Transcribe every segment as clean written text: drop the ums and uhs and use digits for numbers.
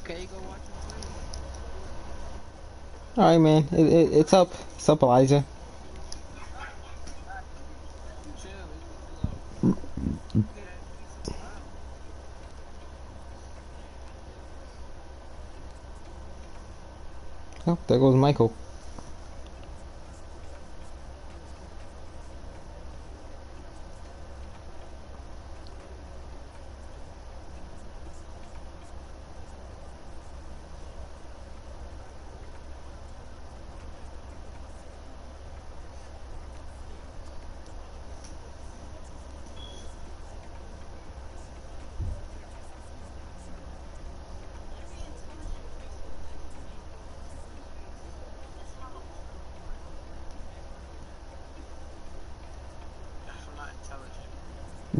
Okay, go watch him play. All right, man. It's up. It's up, Elijah. Chill, it's chill out. Okay, that nigga so loud. Oh, there goes Michael. I'm not intelligent.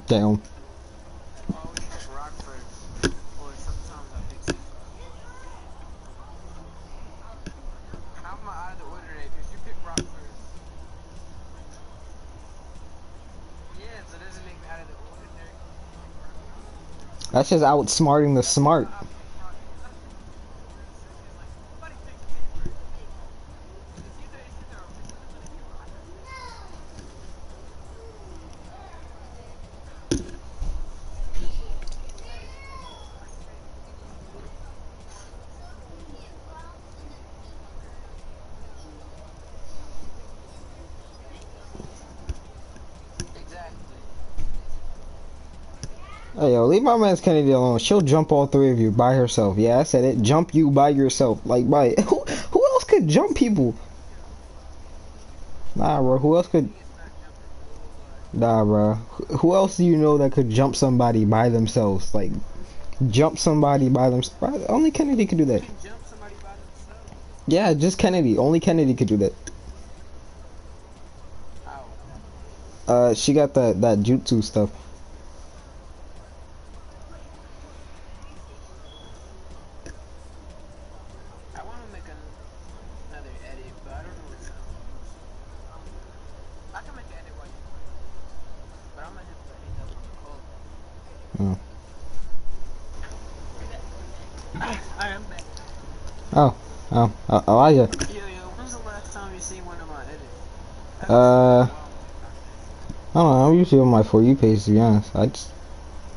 Damn. I always pick rock first, or sometimes I pick C5. How am I out of the order today? Because you pick rock first. Yeah, so does it make me out of the ordinary? That's just outsmarting the That's why smart. I pick rock. Because I pick for real serious. Like, nobody picks C first. It's either or it's either gonna be rock or paper. Exactly. Hey, yo, leave my man's Kennedy alone. She'll jump all three of you by herself. Yeah, I said it. Jump you by yourself. Like, by who else could jump people? Nah, bro. Who else could? Kenny is not jumping nobody. Nah, bro. Who else do you know that could jump somebody by themselves? Like, jump somebody by themselves. Only Kennedy could do Who that. can jump somebody by themselves? Yeah, just Kennedy. Only Kennedy could do that. How? She got that jutsu stuff. I want to make another edit, but I don't know what sound to use. I can make an edit while you play, but I'm gonna have to hang up on the call. Oh. Alright, I'm back. Oh. Oh. Elijah. Yo, when's the last time you seen one of my edits? I haven't seen one in a Uh. while on TikTok. I don't know. I'm usually on my For You page, to be honest. I just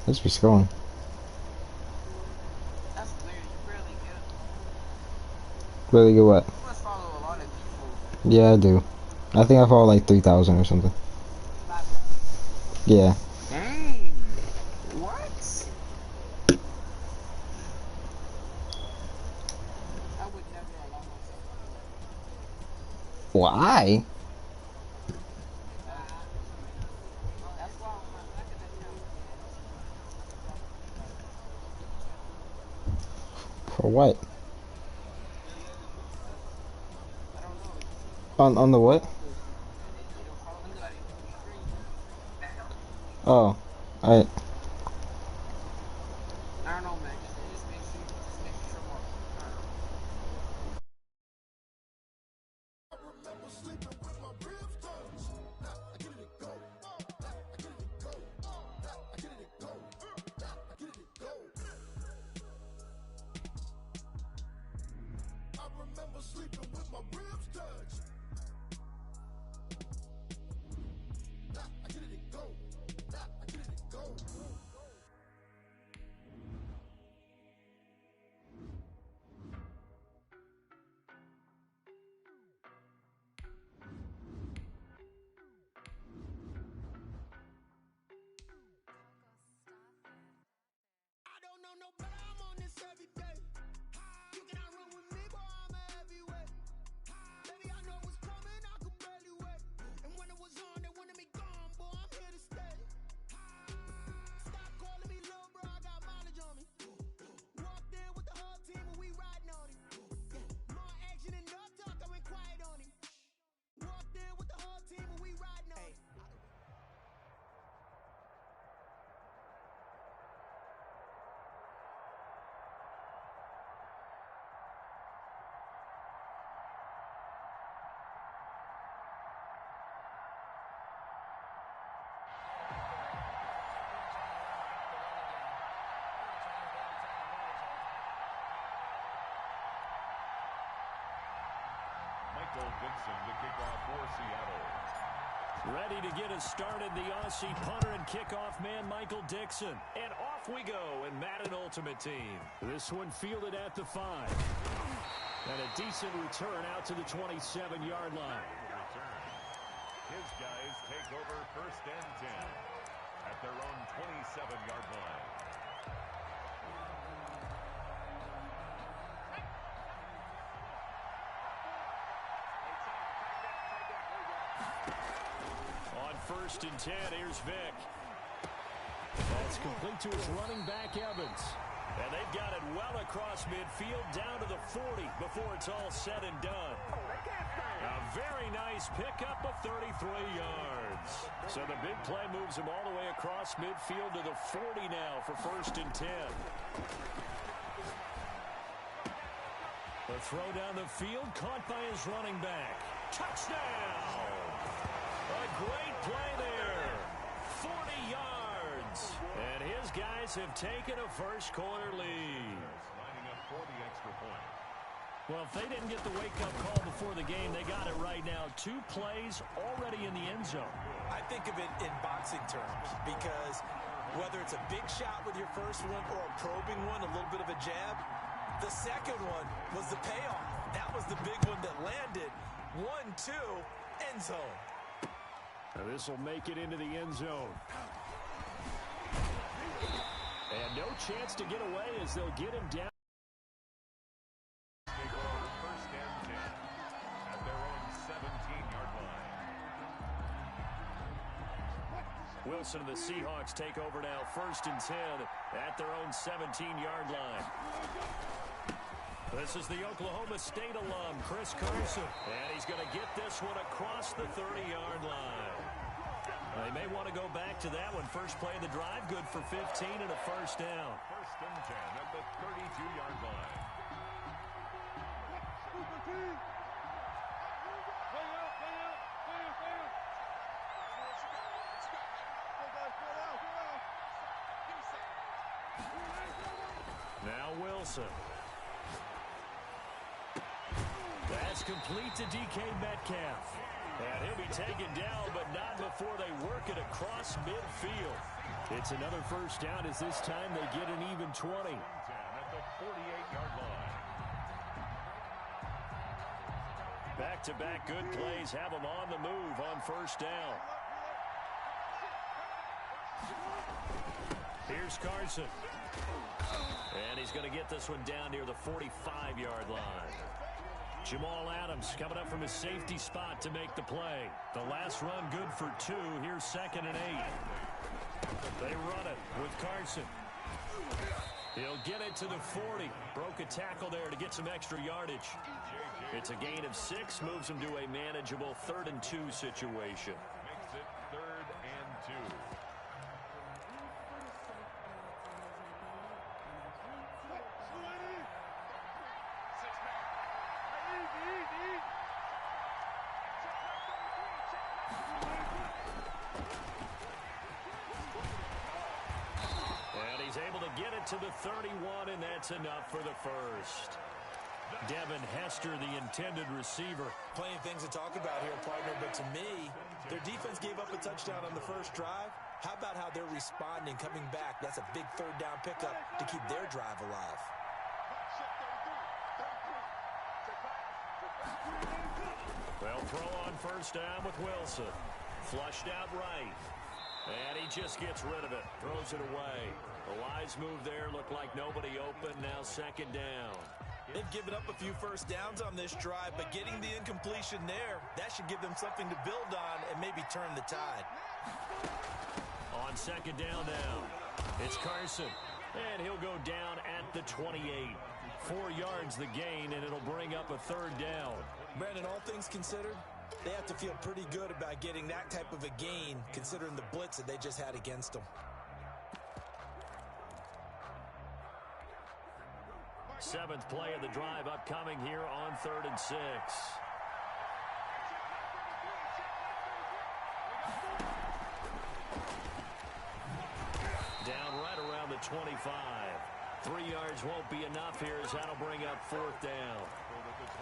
be scrolling. That's weird. You barely get them. Really good what? You must follow a lot of people. Yeah, I do. I think I follow like 3,000 or something. 5,000. Yeah. Dang. What? I would never allow myself to do that. Why? Because that's why on my second account, I follow everybody. For what? I don't know. It just seems cool. On the what? You don't follow anybody on the stream. Oh. I. I don't know, man. It just makes you show more. I don't know. Michael Dixon to kick off for Seattle. Ready to get us started, the Aussie punter and kickoff man, Michael Dixon. And off we go in Madden Ultimate Team. This one fielded at the 5. And a decent return out to the 27-yard line. His guys take over 1st and 10 at their own 27-yard line. On 1st and 10, here's Vic. That's complete to his running back, Evans. And they've got it well across midfield down to the 40 before it's all said and done. A very nice pickup of 33 yards. So the big play moves him all the way across midfield to the 40 now for 1st and 10. The throw down the field caught by his running back. Touchdown! A great play there. 40 yards. And his guys have taken a first-quarter lead. Lining up for the extra point. Well, if they didn't get the wake-up call before the game, they got it right now. 2 plays already in the end zone. I think of it in boxing terms because whether it's a big shot with your first one or a probing one, a little bit of a jab, the second one was the payoff. That was the big one that landed. 1-2, end zone. This will make it into the end zone. And no chance to get away as they'll get him down. Take over 1st and 10 at their own 17-yard line. Wilson and the Seahawks take over now 1st and 10 at their own 17-yard line. This is the Oklahoma State alum, Chris Carson. And he's going to get this one across the 30-yard line. They may want to go back to that one. First play of the drive, good for 15 and a first down. 1st and 10 at the 32-yard line. Now Wilson. That's complete to DK Metcalf. And he'll be taken down, but not before they work it across midfield. It's another first down as this time they get an even 20. 10 at the 48-yard line. Back-to-back good plays have them on the move on first down. Here's Carson. And he's going to get this one down near the 45-yard line. Jamal Adams coming up from his safety spot to make the play. The last run good for 2. Here's 2nd and 8. They run it with Carson. He'll get it to the 40. Broke a tackle there to get some extra yardage. It's a gain of 6. Moves him to a manageable 3rd and 2 situation. Makes it 3rd and 2. Get it to the 31, and that's enough for the first. Devin Hester, the intended receiver. Plenty of things to talk about here, partner, but to me, their defense gave up a touchdown on the first drive. How about how they're responding, coming back? That's a big 3rd down pickup to keep their drive alive. They'll throw on first down with Wilson. Flushed out right. And he just gets rid of it. Throws it away. A wise move there. Looked like nobody open. Now 2nd down. They've given up a few first downs on this drive, but getting the incompletion there, that should give them something to build on and maybe turn the tide. On 2nd down now, it's Carson. And he'll go down at the 28. 4 yards the gain, and it'll bring up a 3rd down. Brandon, all things considered, they have to feel pretty good about getting that type of a gain, considering the blitz that they just had against them. 7th play of the drive upcoming here on 3rd and 6. Down right around the 25. 3 yards won't be enough here as that'll bring up 4th down.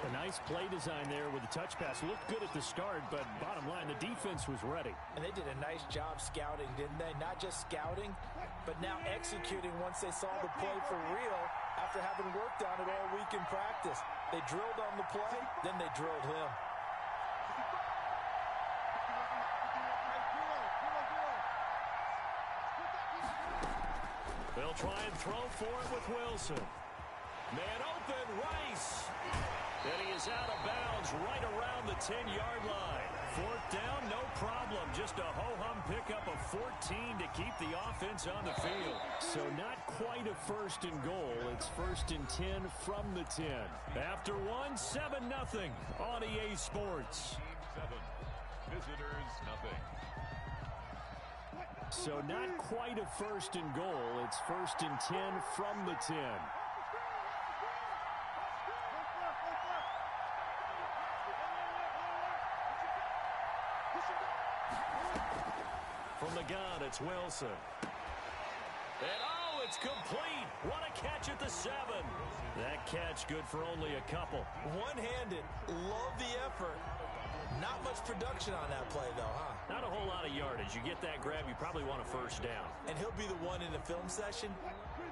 A nice play design there with the touch pass. Looked good at the start, but bottom line, the defense was ready. And they did a nice job scouting, didn't they? Not just scouting, but now executing once they saw the play for real after having worked on it all week in practice. They drilled on the play, then they drilled him. They'll try and throw for it with Wilson. Man open, Rice. And he is out of bounds right around the 10-yard line. Fourth down, no problem. Just a ho-hum pickup of 14 to keep the offense on the field. So not quite a first and goal. It's first and 10 from the 10. After one, 7-0 on EA Sports. 7. Visitors, nothing. So not quite a first and goal. It's first and 10 from the 10. From the gun, it's Wilson. And oh, it's complete. What a catch at the 7. That catch good for only a couple. One-handed. Love the effort. Not much production on that play, though, huh? Not a whole lot of yardage. You get that grab, you probably want a first down. And he'll be the one in the film session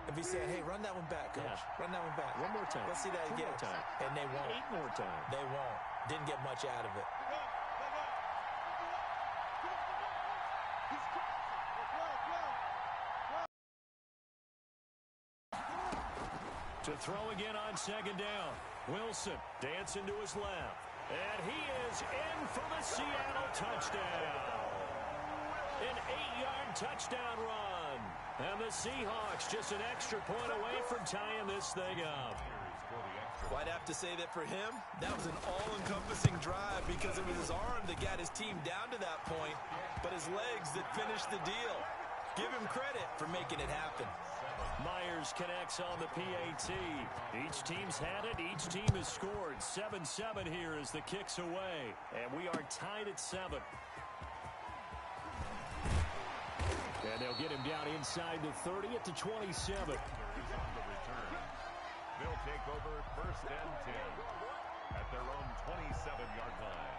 if he said, hey, run that one back, coach. Yeah. Run that one back. One more time. Let's see that again. 2 more time. And they won't. 8 more times. They won't. Didn't get much out of it. To throw again on second down. Wilson dancing to his left. And he is in for the Seattle touchdown. An 8-yard touchdown run. And the Seahawks just an extra point away from tying this thing up. Well, I'd have to say that for him, that was an all-encompassing drive because it was his arm that got his team down to that point, but his legs that finished the deal. Give him credit for making it happen. Myers connects on the PAT. Each team's had it. Each team has scored. 7-7 here as the kick's away. And we are tied at 7. And they'll get him down inside the 30 at the 27. On the return. They'll take over first and 10 at their own 27-yard line.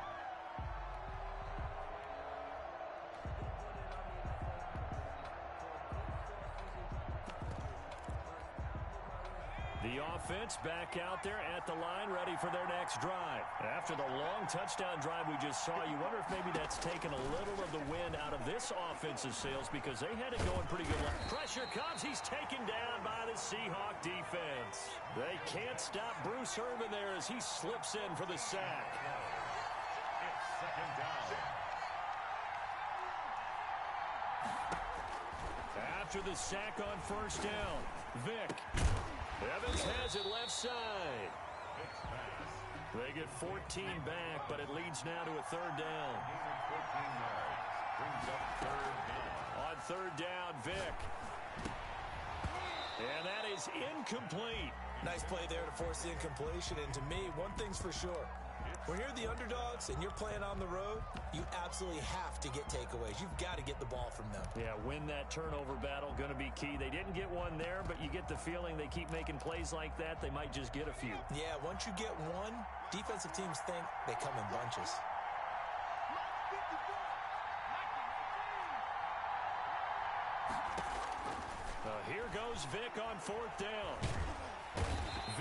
The offense back out there at the line, ready for their next drive. After the long touchdown drive we just saw, you wonder if maybe that's taken a little of the wind out of this offensive sails because they had it going pretty good. Pressure comes. He's taken down by the Seahawk defense. They can't stop Bruce Irvin there as he slips in for the sack. It's second down. After the sack on first down, Vick. Evans has it left side. They get 14 back, but it leads now to a third down. 14 yards. Brings up third down. On third down, Vick. And that is incomplete. Nice play there to force the incompletion. And to me, one thing's for sure. When you're the underdogs and you're playing on the road, you absolutely have to get takeaways. You've got to get the ball from them. Yeah, win that turnover battle, going to be key. They didn't get one there, but you get the feeling they keep making plays like that, they might just get a few. Yeah, once you get one, defensive teams think they come in bunches. Here goes Vick on fourth down.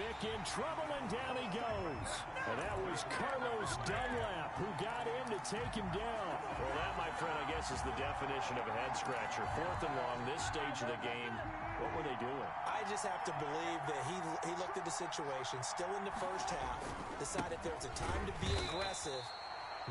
Vick in trouble, and down he goes. And that was Carlos Dunlap who got in to take him down. Well, that, my friend, I guess is the definition of a head-scratcher. Fourth and long, this stage of the game. What were they doing? I just have to believe that he looked at the situation, still in the first half, decided there was a time to be aggressive.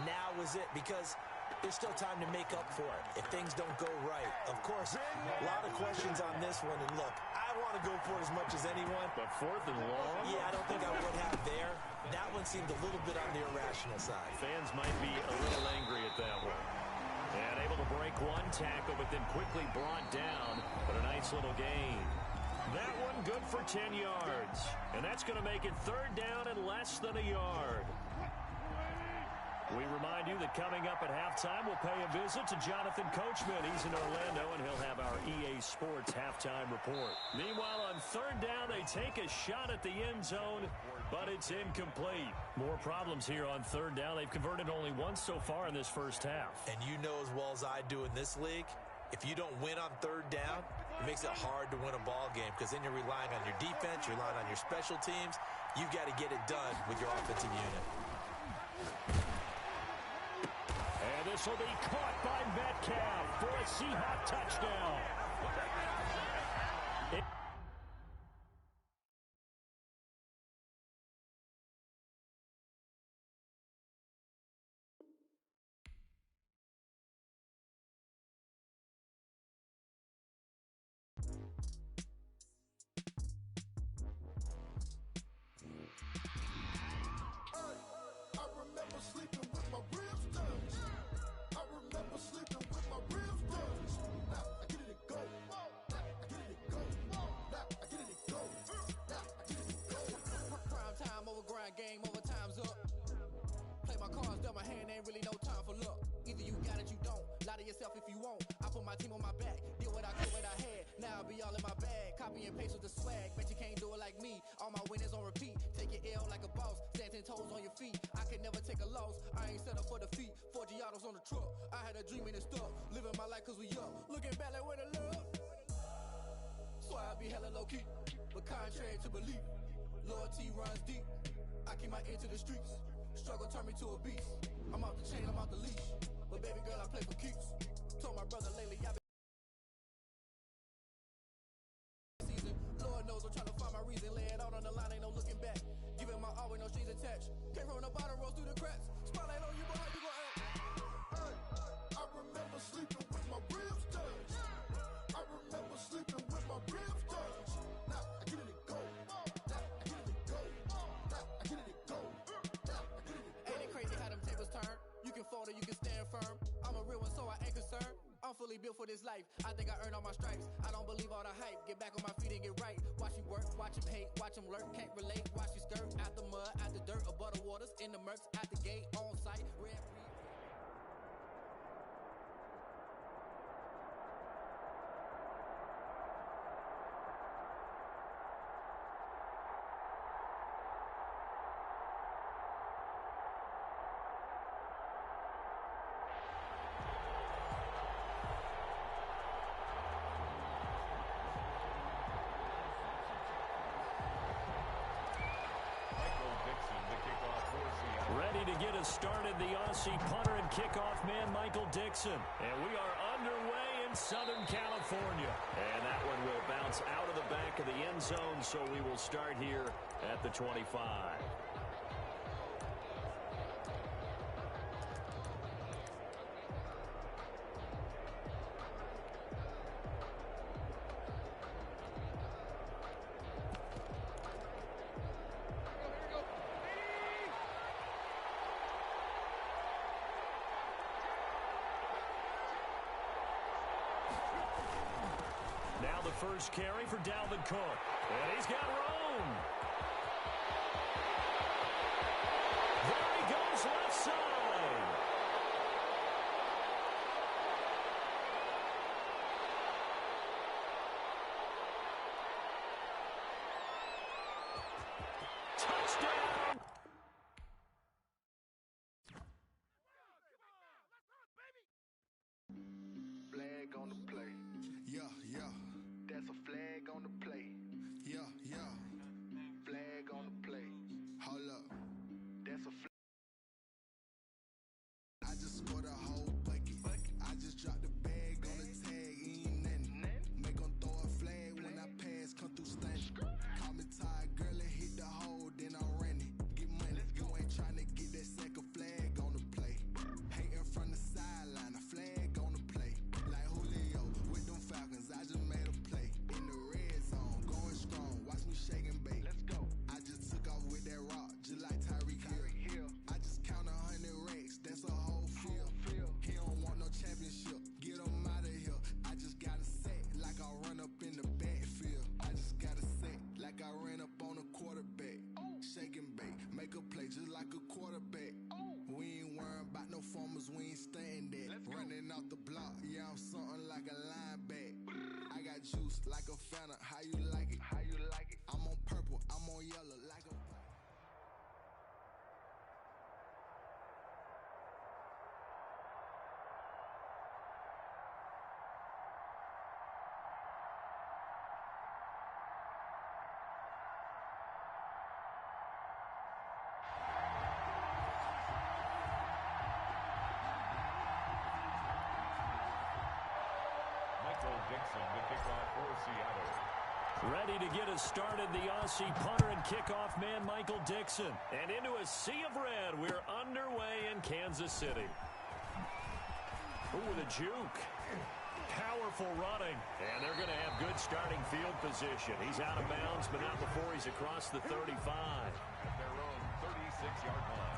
Now was it, because there's still time to make up for it if things don't go right. Of course, a lot of questions on this one, and look, I want to go for it as much as anyone. But fourth and long? Yeah, I don't think I would have there. That one seemed a little bit on the irrational side. Fans might be a little angry at that one. And able to break one tackle, but then quickly brought down. But a nice little gain. That one good for 10 yards. And that's going to make it third down and less than a yard. We remind you that coming up at halftime, we'll pay a visit to Jonathan Coachman. He's in Orlando, and he'll have our EA Sports halftime report. Meanwhile, on third down, they take a shot at the end zone. but it's incomplete. More problems here on third down. They've converted only once so far in this first half. And you know as well as I do in this league, if you don't win on third down, it makes it hard to win a ball game because then you're relying on your defense, you're relying on your special teams. You've got to get it done with your offensive unit. And this will be caught by Metcalf for a Seahawk touchdown. Game over, time's up. Play my cards dealt, my hand ain't really no time for luck. Either you got it, you don't. Lie to yourself if you won't. I put my team on my back, did what I could, what I had. Now I'll be all in my bag. Copy and paste with the swag. Bet you can't do it like me. All my winners on repeat. Take your L like a boss. Stand 10 toes on your feet. I could never take a loss. I ain't set up for defeat. 4 Giottos on the truck. I had a dream and it stuck. Living my life cause we up. Looking back like where the love. So I be hella low key. But contrary to belief, loyalty runs deep. I keep my ear to the streets. Struggle turned me to a beast. I'm off the chain, I'm off the leash. But baby girl, I play for keeps. Told my brother lately I've been season. Lord knows I'm trying to find my reason. Lay it out on the line, ain't no looking back. Giving my all with no strings attached. Came from the bottom, rose through the cracks. Spotlight on you, but how you gon' act? I remember sleeping with my ribs touched. I remember sleeping with my ribs touched. Now I get it and go. You can fold or you can stand firm. I'm a real one, so I ain't concerned. I'm fully built for this life. I think I earned all my stripes. I don't believe all the hype. Get back on my feet and get right. Watch you work, watch him hate, watch him lurk. Can't relate, watch you skirt. Out the mud, out the dirt, above the waters, in the murks, out the gate, on site, red free. Ready to get us started, the Aussie punter and kickoff man, Michael Dixon. And we are underway in Southern California. And that one will bounce out of the back of the end zone, so we will start here at the 25. Now the first carry for Dalvin Cook. And he's got room. There he goes left side. Touchdown. Flag on the play. Yeah, yeah. That's a flag on the play. Yeah, yeah. Flag on the play. Hold up. That's a flag. I just scored a whole bucket. I just dropped the bag on the tag. Ain't nothing. Make 'em throw a flag when I pass. Come through stunning. Call me tired, girl, and hit the hole. Then I'm running. Get money. You ain't trying to get that second flag on the play. Hating from the sideline. A flag on the play. Like Julio with them Falcons. I just made a play. In the red zone, going strong. Watch me shake and bake. Let's go. I just took off with that rock, just like Tyreek Hill. I just count 100 racks. That's a whole field. He don't want no championship. Get him out of here. I just got a set like I run up in the backfield. I just got a set like I ran up on a quarterback. Shake and bake, make a play just like a quarterback. We ain't worrying about no formers, we ain't staying there. Running off the block, yeah, I'm something like a lineback. I got juice like a fountain, how you like it? I'm on purple, I'm on yellow like a... for Seattle. Ready to get us started, the Aussie punter and kickoff man, Michael Dixon. And into a sea of red, we're underway in Kansas City. Ooh, with a juke. Powerful running. And they're going to have good starting field position. He's out of bounds, but not before he's across the 35. At their own 36-yard line.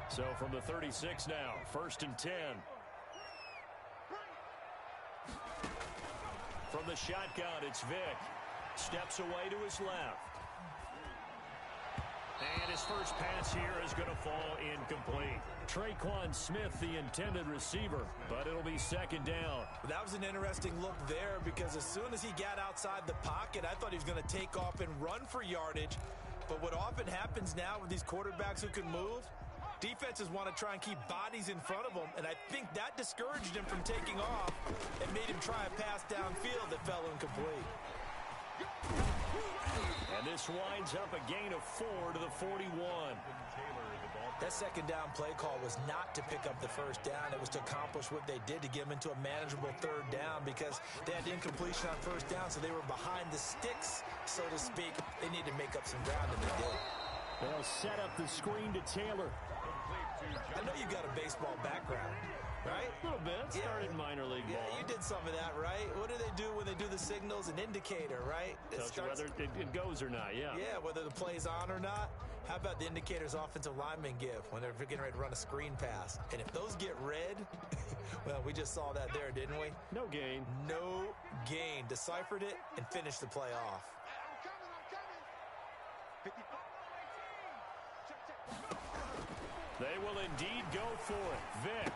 So from the 36 now, 1st and 10. From the shotgun, it's Vick. Steps away to his left. And his first pass here is going to fall incomplete. Traquan Smith, the intended receiver, but it'll be 2nd down. That was an interesting look there because as soon as he got outside the pocket, I thought he was going to take off and run for yardage. But what often happens now with these quarterbacks who can move, defenses want to try and keep bodies in front of them, and I think that discouraged him from taking off and made him try a pass downfield that fell incomplete. And this winds up a gain of 4 to the 41. That 2nd down play call was not to pick up the 1st down. It was to accomplish what they did to get them into a manageable 3rd down because they had incompletion on 1st down, so they were behind the sticks, so to speak. They needed to make up some ground, and they did. They'll set up the screen to Taylor. I know you got a baseball background, right? A little bit. Started minor league ball. Yeah, you did some of that, right? What do they do when they do the signals? An indicator, right? Tells you whether it goes or not, yeah. Yeah, whether the play's on or not. How about the indicators offensive linemen give when they're getting ready to run a screen pass? And if those get red, well, we just saw that there, didn't we? No gain. No gain. Deciphered it and finished the play off. They will indeed go for it. Vick.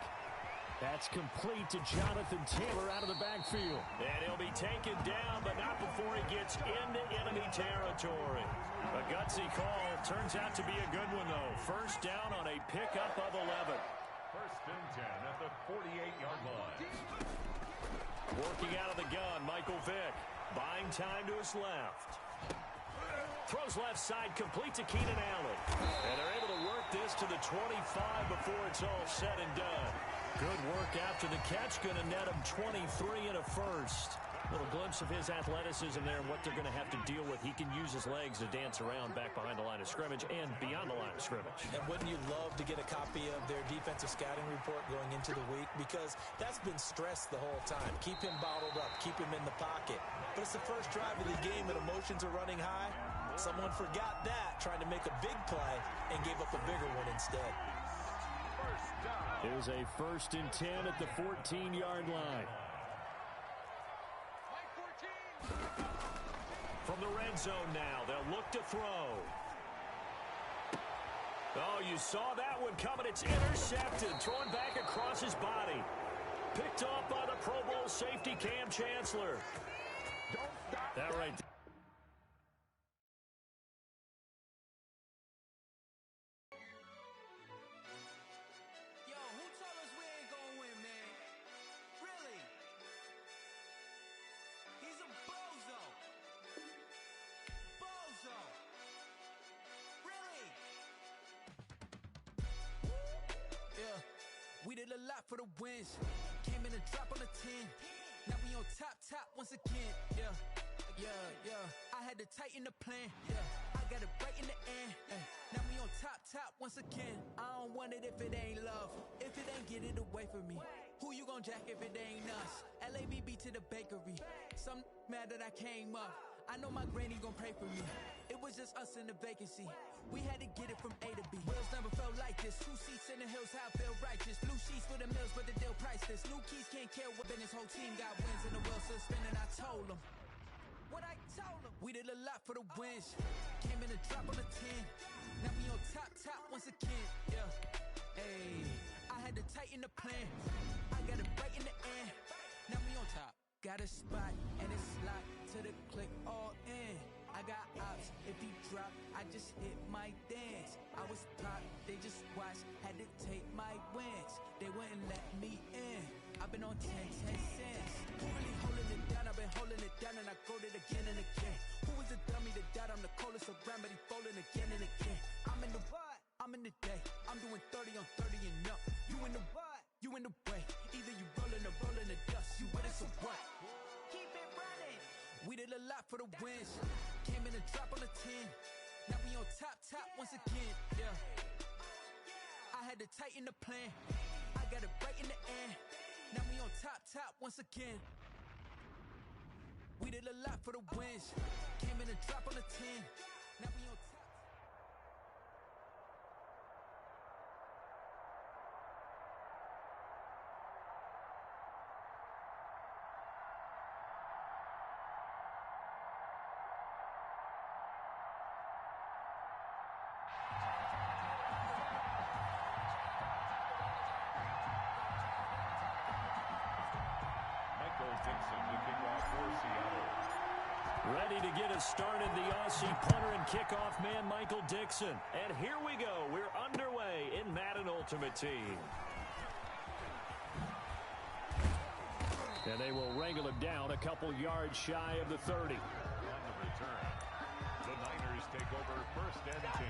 That's complete to Jonathan Taylor out of the backfield. And he'll be taken down, but not before he gets into enemy territory. A gutsy call. Turns out to be a good one, though. 1st down on a pickup of 11. 1st and 10 at the 48-yard line. Working out of the gun, Michael Vick. Buying time to his left. Throws left side, complete to Keenan Allen. And they're able to work this to the 25 before it's all said and done. Good work after the catch. Going to net him 23 and a 1st. Little glimpse of his athleticism there and what they're going to have to deal with. He can use his legs to dance around back behind the line of scrimmage and beyond the line of scrimmage. And wouldn't you love to get a copy of their defensive scouting report going into the week? Because that's been stressed the whole time. Keep him bottled up. Keep him in the pocket. But it's the first drive of the game and emotions are running high. Someone forgot that, trying to make a big play, and gave up a bigger one instead. Here's a 1st and 10 at the 14-yard line. From the red zone now, they'll look to throw. Oh, you saw that one coming. It's intercepted. Thrown back across his body. Picked off by the Pro Bowl safety Cam Chancellor. That right there. We did a lot for the wins. Came in and drop on a 10. Now we on top once again. Yeah. I had to tighten the plan. Yeah, I got it right in the end. Now we on top once again. I don't want it if it ain't love. If it ain't, get it away from me. Who you gon' jack if it ain't us? LABB to the bakery. Some mad that I came up. I know my granny gon' pray for me. It was just us in the vacancy. We had to get it from A to B. Wheels never felt like this. 2 seats in the hills, how I feel righteous. Blue sheets for the mills, but the deal priceless. New keys can't care what. Then his whole team got wins and the wheels still spinning. I told him what I told him. We did a lot for the wins. Came in and drop on a 10. Now we on top once again. Yeah. Hey, I had to tighten the plan. I got it right in the end. Now we on top. Got a spot and it's locked to the click all in. I got ops, if he drop, I just hit my dance. I was top, they just watched, had to take my wins. They wouldn't let me in. I've been on 10 cents. Who really holding it down? I've been holding it down and I go it again and again. Who was the dummy that died? I'm the coldest around, but he falling again and again. I'm in the what? I'm in the day. I'm doing We did a lot for the wins. Came in a drop on a 10. Now we on top once again, yeah. I had to tighten the plan. I got it right in the end. Now we on top once again. We did a lot for the wins. Came in a drop on a 10. Now we on top. Ready to get us started, the Aussie punter and kickoff man, Michael Dixon. And here we go. We're underway in Madden Ultimate Team. And they will wrangle him down a couple yards shy of the 30. On the return, the Niners take over 1st and 10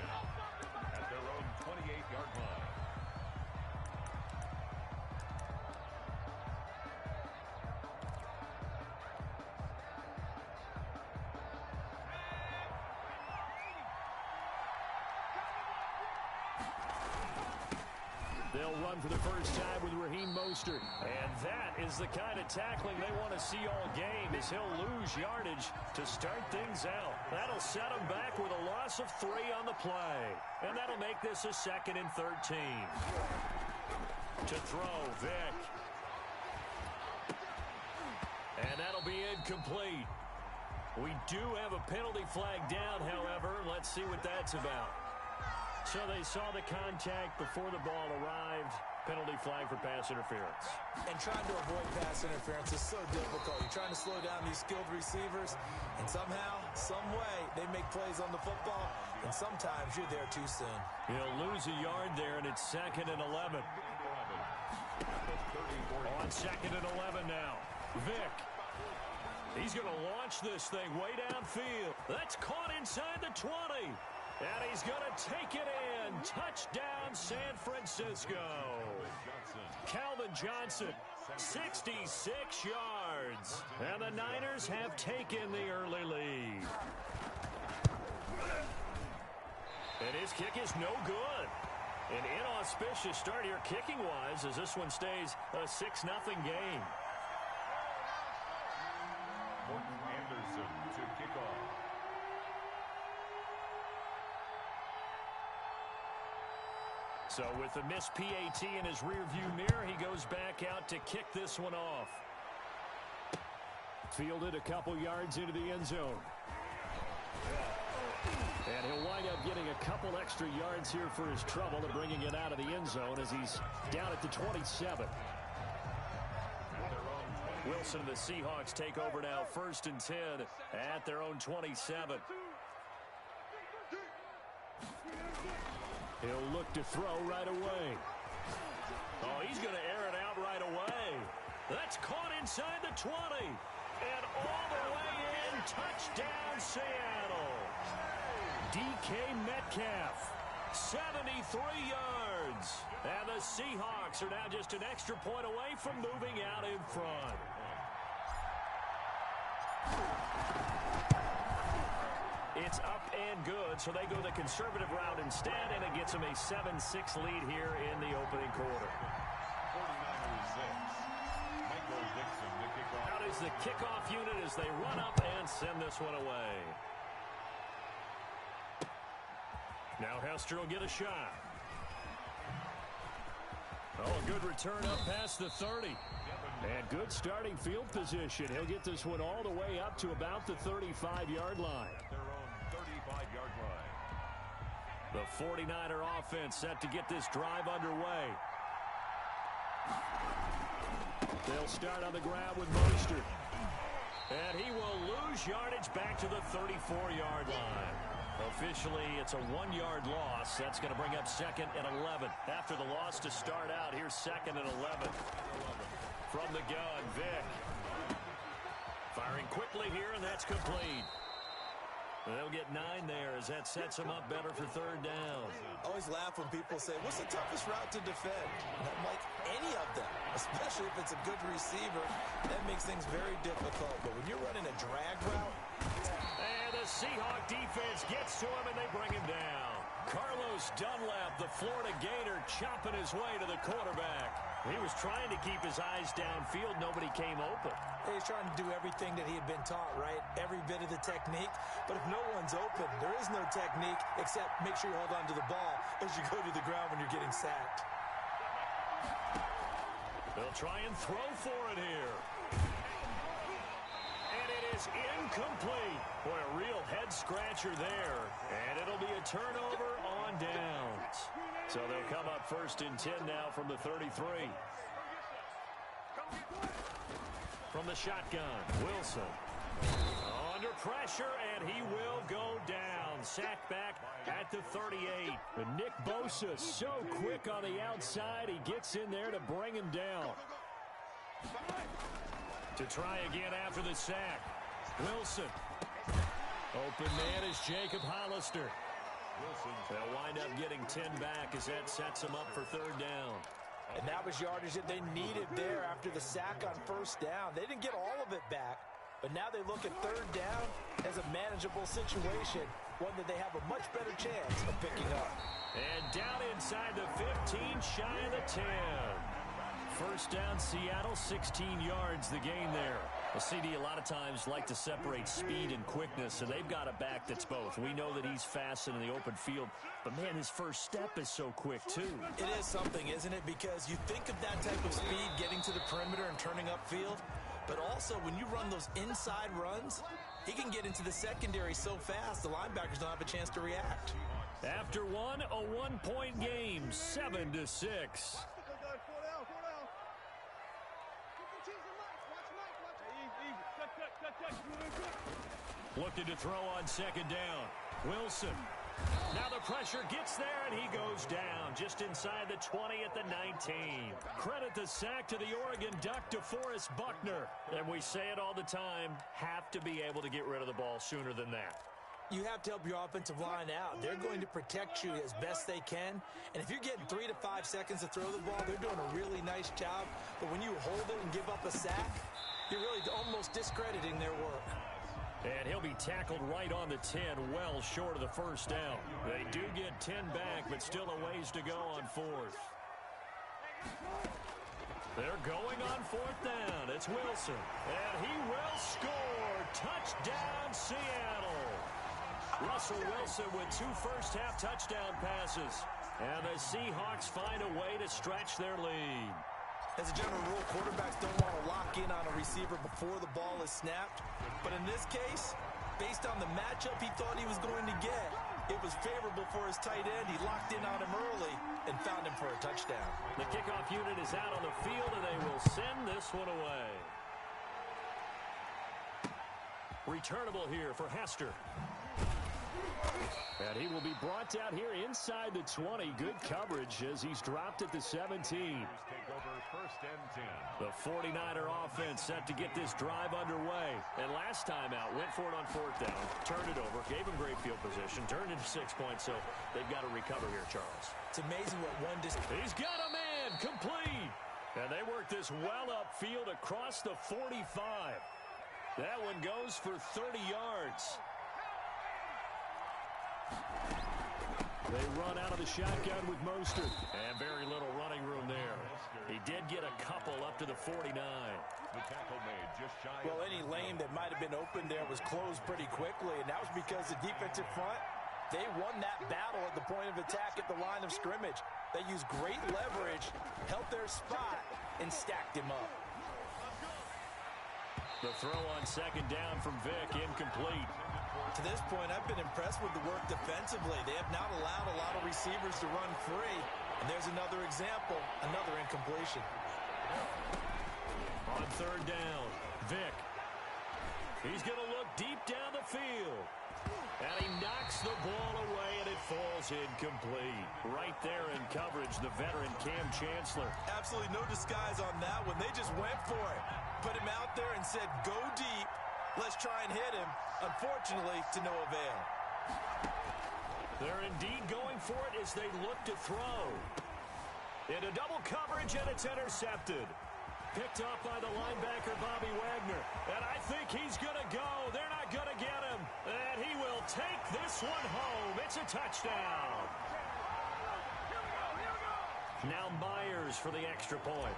at their own 28-yard line. They'll run for the first time with Raheem Mostert. And that is the kind of tackling they want to see all game, as he'll lose yardage to start things out. That'll set him back with a loss of 3 on the play. And that'll make this a 2nd and 13. To throw, Vick. And that'll be incomplete. We do have a penalty flag down, however. Let's see what that's about. So they saw the contact before the ball arrived. Penalty flag for pass interference. And trying to avoid pass interference is so difficult. You're trying to slow down these skilled receivers, and somehow, some way, they make plays on the football, and sometimes you're there too soon. He'll lose a yard there, and it's 2nd and 11. On 2nd and 11 now. Vick. He's going to launch this thing way downfield. That's caught inside the 20. And he's going to take it in. Touchdown, San Francisco. Calvin Johnson, 66 yards. And the Niners have taken the early lead. And his kick is no good. An inauspicious start here kicking-wise, as this one stays a 6-0 game. Morton Anderson to kick off. So with the missed PAT in his rearview mirror, he goes back out to kick this one off. Fielded a couple yards into the end zone. And he'll wind up getting a couple extra yards here for his trouble and bringing it out of the end zone as he's down at the 27. Wilson and the Seahawks take over now, 1st and 10 at their own 27. He'll look to throw right away. Oh, he's going to air it out right away. That's caught inside the 20. And all the way in, touchdown Seattle. DK Metcalf, 73 yards. And the Seahawks are now just an extra point away from moving out in front. It's up and good, so they go the conservative route instead, and it gets them a 7-6 lead here in the opening quarter. 49ers 6. Michael Dixon to kick off. Out is the kickoff unit as they run up and send this one away. Now Hester will get a shot. Oh, a good return up past the 30. And good starting field position. He'll get this one all the way up to about the 35-yard line. Their own 35-yard line. The 49er offense set to get this drive underway. They'll start on the ground with Mostert. And he will lose yardage back to the 34-yard line. Officially, it's a 1-yard loss. That's going to bring up 2nd and 11. After the loss to start out, here's 2nd and 11. From the gun, Vick. Firing quickly here, and that's complete. They'll get 9 there as that sets them up better for 3rd down. I always laugh when people say, what's the toughest route to defend? And I'm like, any of them, especially if it's a good receiver. That makes things very difficult. But when you're running a drag route, Seahawk defense gets to him, and they bring him down. Carlos Dunlap, the Florida Gator, chopping his way to the quarterback. He was trying to keep his eyes downfield. Nobody came open. He's trying to do everything that he had been taught, right? Every bit of the technique. But if no one's open, there is no technique except make sure you hold on to the ball as you go to the ground when you're getting sacked. They'll try and throw for it here. And it is incomplete. Boy, a real head-scratcher there. And it'll be a turnover on downs. So they'll come up 1st and 10 now from the 33. From the shotgun, Wilson. Under pressure, and he will go down. Sacked back at the 38. And Nick Bosa so quick on the outside. He gets in there to bring him down. To try again after the sack. Wilson. Open man is Jacob Hollister. They'll wind up getting 10 back as that sets them up for 3rd down. And that was yardage that they needed there after the sack on 1st down. They didn't get all of it back, but now they look at 3rd down as a manageable situation, one that they have a much better chance of picking up. And down inside the 15, shy of the 10. 1st down, Seattle, 16 yards the gain there. The CD a lot of times like to separate speed and quickness, and they've got a back that's both. We know that he's fast in the open field, but man, his first step is so quick too. It is something, isn't it? Because you think of that type of speed getting to the perimeter and turning upfield, but also when you run those inside runs, he can get into the secondary so fast the linebackers don't have a chance to react. After one, a 1-point game, 7-6. Looking to throw on 2nd down. Wilson. Now the pressure gets there, and he goes down just inside the 20 at the 19. Credit the sack to the Oregon Duck, DeForest Buckner. And we say it all the time, have to be able to get rid of the ball sooner than that. You have to help your offensive line out. They're going to protect you as best they can. And if you're getting 3 to 5 seconds to throw the ball, they're doing a really nice job. But when you hold it and give up a sack, you're really almost discrediting their work. And he'll be tackled right on the 10, well short of the 1st down. They do get 10 back, but still a ways to go on 4th. They're going on 4th down. It's Wilson. And he will score. Touchdown, Seattle. Russell Wilson with 2 first-half touchdown passes. And the Seahawks find a way to stretch their lead. As a general rule, quarterbacks don't want to lock in on a receiver before the ball is snapped. But in this case, based on the matchup he thought he was going to get, it was favorable for his tight end. He locked in on him early and found him for a touchdown. The kickoff unit is out on the field, and they will send this one away. Returnable here for Hester. And he will be brought down here inside the 20. Good coverage as he's dropped at the 17. Take over 1st and 10. The 49er offense set to get this drive underway. And last time out, went for it on 4th down, turned it over, gave him great field position, turned into 6 points, so they've got to recover here, Charles. It's amazing what one He's got a man, complete. And they work this well upfield across the 45. That one goes for 30 yards. They run out of the shotgun with Mostert. And very little running room there. He did get a couple up to the 49. The tackle made just shy. Well, any lane that might have been open there was closed pretty quickly, and that was because the defensive front, they won that battle at the point of attack at the line of scrimmage. They used great leverage, held their spot, and stacked him up. The throw on 2nd down from Vick, incomplete. To this point, I've been impressed with the work defensively. They have not allowed a lot of receivers to run free. And there's another example, another incompletion. On 3rd down, Vick. He's going to look deep down the field. And he knocks the ball away, and it falls incomplete. Right there in coverage, the veteran Cam Chancellor. Absolutely no disguise on that one. They just went for it. Put him out there and said, go deep. Let's try and hit him. Unfortunately, to no avail. They're indeed going for it as they look to throw. Into double coverage, and it's intercepted. Picked off by the linebacker, Bobby Wagner. And I think he's going to go. They're not going to get him. And he will this one home. It's a touchdown. Now Myers for the extra point.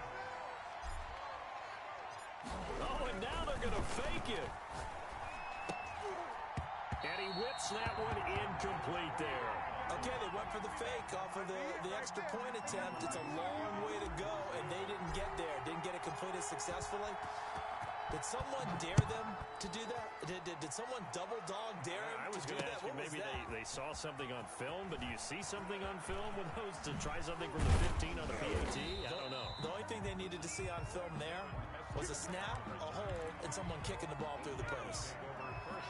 Oh, and now they're going to fake it. And he whips that one incomplete there. Okay, they went for the fake off of the extra point attempt. It's a long way to go, and they didn't get there. Didn't get it completed successfully. Did someone dare them to do that? Did someone double dog dare them I was to do going to that? ask you, What was maybe that? they saw something on film, but do you see something on film with those to try something from the 15 on the PAT? I don't know. The only thing they needed to see on film there was a snap, a hold, and someone kicking the ball through the post.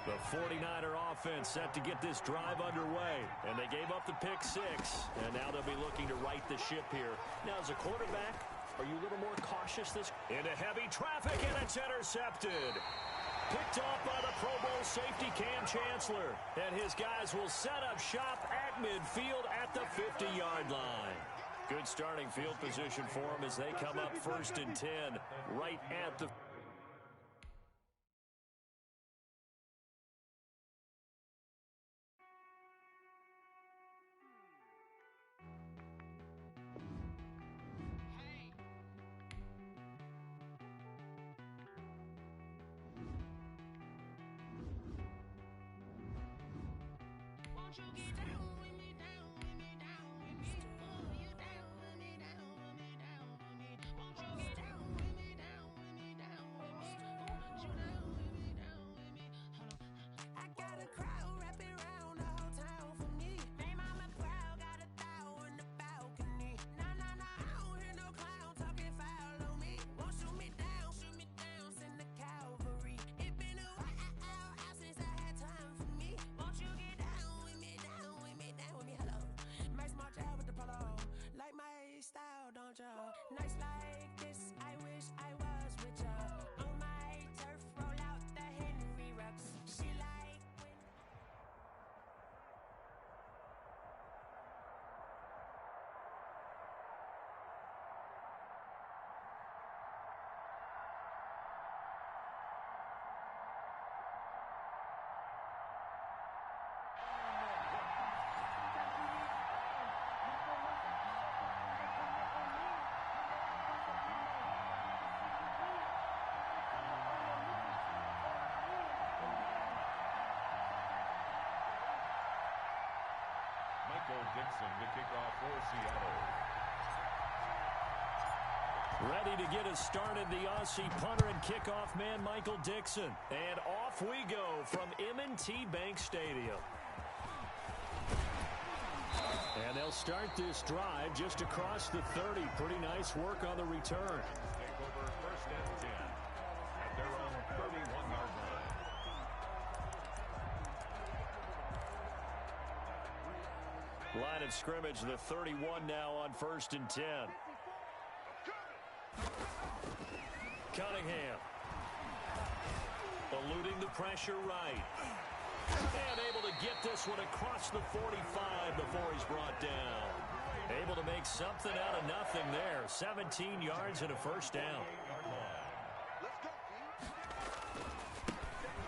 The 49er offense set to get this drive underway, and they gave up the pick six, and now they'll be looking to right the ship here. Now, as a quarterback, are you a little more cautious this? Into heavy traffic, and it's intercepted. Picked off by the Pro Bowl safety Cam Chancellor, and his guys will set up shop at midfield at the 50-yard line. Good starting field position for them as they come up 1st and 10 right at the... Nights like this, I wish I was with ya. On my turf, roll out the Henry Rux. She like when... Dixon to kick off for Seattle. Ready to get us started, the Aussie punter and kickoff man, Michael Dixon. And off we go from M&T Bank Stadium. And they'll start this drive just across the 30. Pretty nice work on the return. Take over 1st and 10 at their own 31-yard line. Line of scrimmage, the 31 now on 1st and 10. Cunningham. Eluding the pressure right. And able to get this one across the 45 before he's brought down. Able to make something out of nothing there. 17 yards and a first down.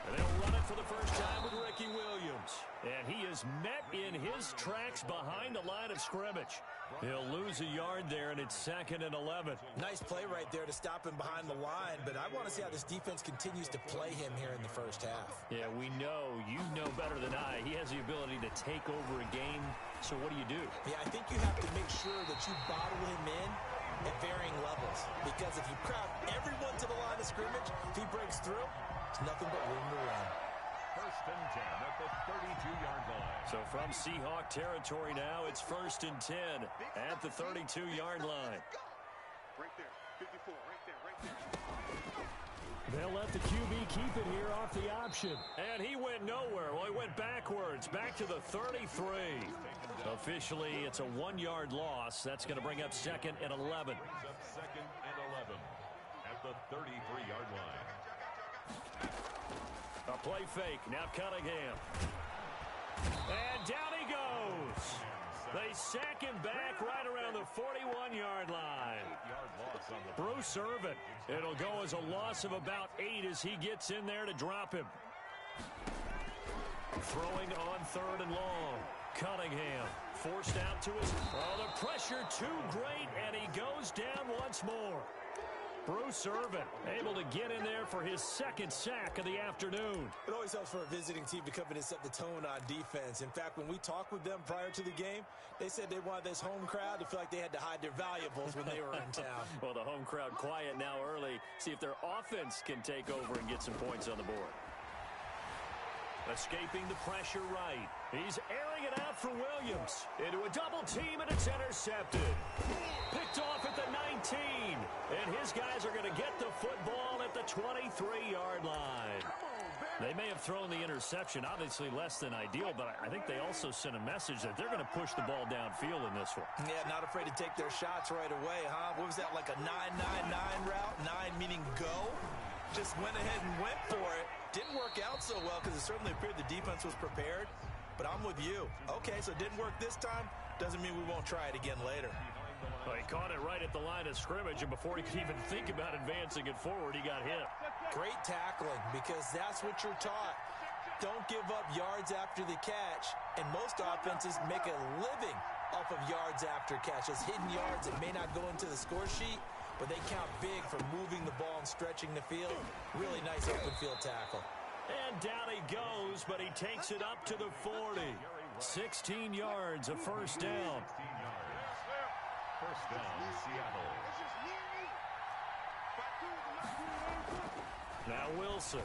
And they'll run it for the first time with Ricky Williams. And he is met in his tracks behind the line of scrimmage. He'll lose a yard there, and it's 2nd and 11. Nice play right there to stop him behind the line, but I want to see how this defense continues to play him here in the first half. Yeah, we know. You know better than I. He has the ability to take over a game. So what do? Yeah, I think you have to make sure that you bottle him in at varying levels, because if you crowd everyone to the line of scrimmage, if he breaks through, it's nothing but room to run. 1st and 10 at the 32-yard line. So from Seahawk territory now, it's 1st and 10 at the 32-yard line. Right there, 54, right there. They'll let the QB keep it here off the option. And he went nowhere. Well, he went backwards, back to the 33. Officially, it's a 1-yard loss. That's going to bring up 2nd and 11. Brings up 2nd and 11 at the 33-yard line. A play fake. Now Cunningham. And down he goes. They sack him back right around the 41-yard line. 8-yard loss on the Bruce Irvin. It'll go as a loss of about 8 as he gets in there to drop him. Throwing on 3rd and long. Cunningham forced out to his... Oh, the pressure too great, and he goes down once more. Bruce Irvin able to get in there for his 2nd sack of the afternoon. It always helps for a visiting team to come in and set the tone on defense. In fact, when we talked with them prior to the game, they said they wanted this home crowd to feel like they had to hide their valuables when they were in town. Well, the home crowd quiet now early. See if their offense can take over and get some points on the board. Escaping the pressure right. He's airing it out for Williams. Into a double team, and it's intercepted. Picked off at the 19. And his guys are going to get the football at the 23-yard line. They may have thrown the interception, obviously less than ideal, but I think they also sent a message that they're going to push the ball downfield in this one. Yeah, not afraid to take their shots right away, huh? What was that, like a 9-9-9 route? 9 meaning go? Just went ahead and went for it. Didn't work out so well because it certainly appeared the defense was prepared. But I'm with you. Okay, so it didn't work this time. Doesn't mean we won't try it again later. Well, he caught it right at the line of scrimmage, and before he could even think about advancing it forward, he got hit. Great tackling, because that's what you're taught. Don't give up yards after the catch, and most offenses make a living off of yards after catches. Hidden yards that may not go into the score sheet, but they count big for moving the ball and stretching the field. Really nice open field tackle. And down he goes, but he takes it up to the 40. 16 yards, a first down. First down, Seattle. Now Wilson.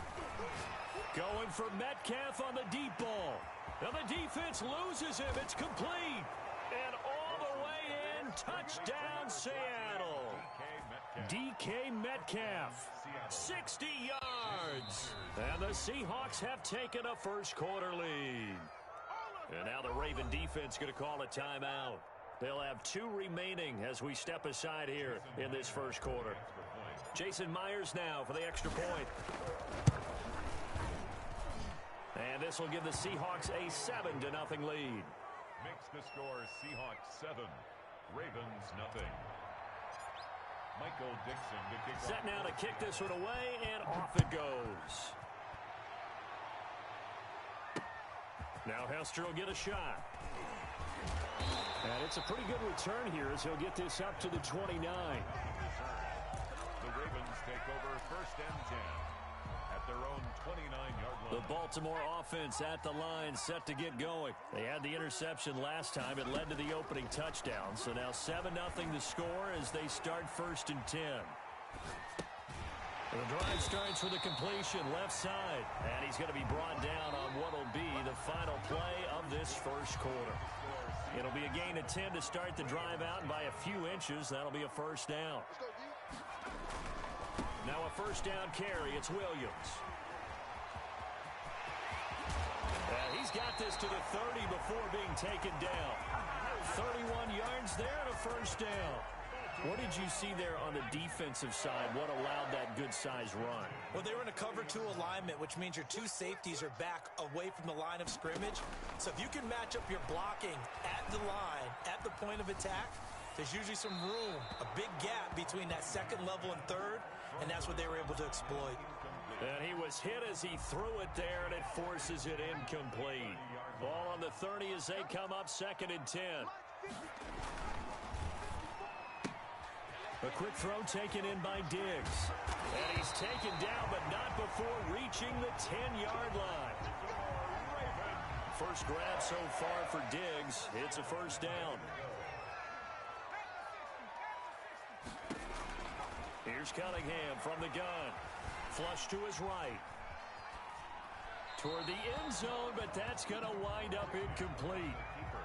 Going for Metcalf on the deep ball. Now the defense loses him. It's complete. And all the way in, touchdown Seattle. DK Metcalf, 60 yards. And the Seahawks have taken a first quarter lead. And now the Raven defense going to call a timeout. They'll have 2 remaining as we step aside here in this first quarter. Jason Myers now for the extra point. And this will give the Seahawks a 7-0 lead. Makes the score Seahawks 7, Ravens nothing. Michael Dixon to kick off. Set now to kick this one away, and off it goes. Now Hester will get a shot. And it's a pretty good return here as he'll get this up to the 29. The Ravens take over first and 10 at their own 29-yard line. The Baltimore offense at the line, set to get going. They had the interception last time. It led to the opening touchdown. So now 7-0 the score as they start first and 10. The drive starts with a completion left side. And he's going to be brought down on what will be the final play of this first quarter. It'll be a gain of 10 to start the drive out, and by a few inches, that'll be a first down. Now a first down carry. It's Williams. And he's got this to the 30 before being taken down. 31 yards there and a first down. What did you see there on the defensive side? What allowed that good-sized run? Well, they were in a cover 2 alignment, which means your 2 safeties are back away from the line of scrimmage. So if you can match up your blocking at the line, at the point of attack, there's usually some room, a big gap between that second level and third, and that's what they were able to exploit. And he was hit as he threw it there, and it forces it incomplete. Ball on the 30 as they come up second and 10. A quick throw taken in by Diggs. And he's taken down, but not before reaching the 10-yard line. First grab so far for Diggs. It's a first down. Here's Cunningham from the gun. Flush to his right. Toward the end zone, but that's going to wind up incomplete.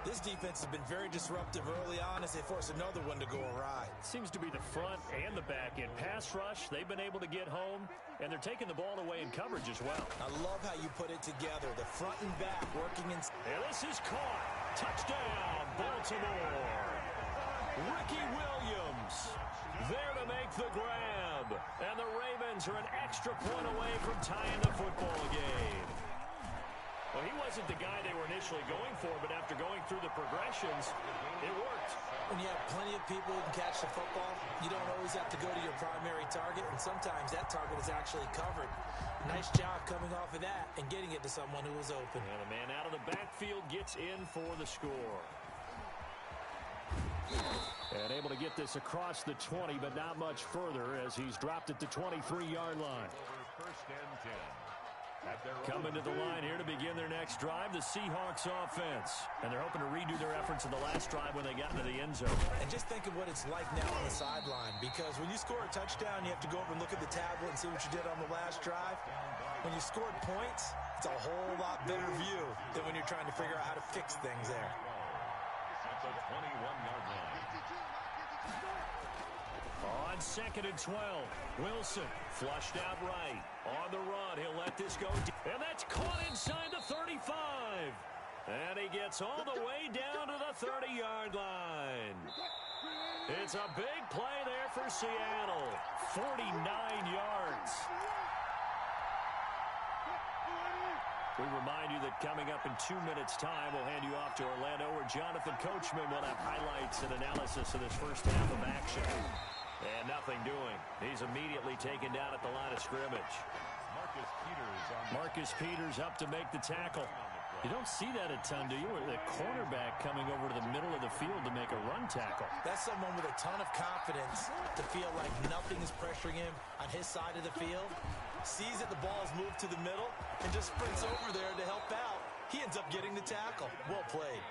This defense has been very disruptive early on as they force another one to go awry. Seems to be the front and the back end. Pass rush, they've been able to get home, and they're taking the ball away in coverage as well. I love how you put it together. The front and back working in. And this is caught. Touchdown, Baltimore. Ricky Williams there to make the grab. And the Ravens are an extra point away from tying the football game. Well, he wasn't the guy they were initially initially going for, but after going through the progressions, it worked. When you have plenty of people who can catch the football, you don't always have to go to your primary target, and sometimes that target is actually covered. Nice job coming off of that and getting it to someone who was open. And the man out of the backfield gets in for the score. And able to get this across the 20, but not much further as he's dropped it to 23-yard line. First and 10. Coming to the line here to begin their next drive, the Seahawks offense. And they're hoping to redo their efforts in the last drive when they got into the end zone. And just think of what it's like now on the sideline, because when you score a touchdown, you have to go over and look at the tablet and see what you did on the last drive. When you scored points, it's a whole lot better view than when you're trying to figure out how to fix things there. At the 21-yard line. On 2nd and 12, Wilson flushed out right. On the run, he'll let this go. And that's caught inside the 35. And he gets all the way down to the 30-yard line. It's a big play there for Seattle. 49 yards. We remind you that coming up in 2 minutes' time, we'll hand you off to Orlando, where Jonathan Coachman will have highlights and analysis of this first half of action. And nothing doing. He's immediately taken down at the line of scrimmage. Marcus Peters up to make the tackle. You don't see that a ton, do you? Or the cornerback coming over to the middle of the field to make a run tackle. That's someone with a ton of confidence to feel like nothing is pressuring him on his side of the field. Sees that the ball's moved to the middle and just sprints over there to help out. He ends up getting the tackle. Well played.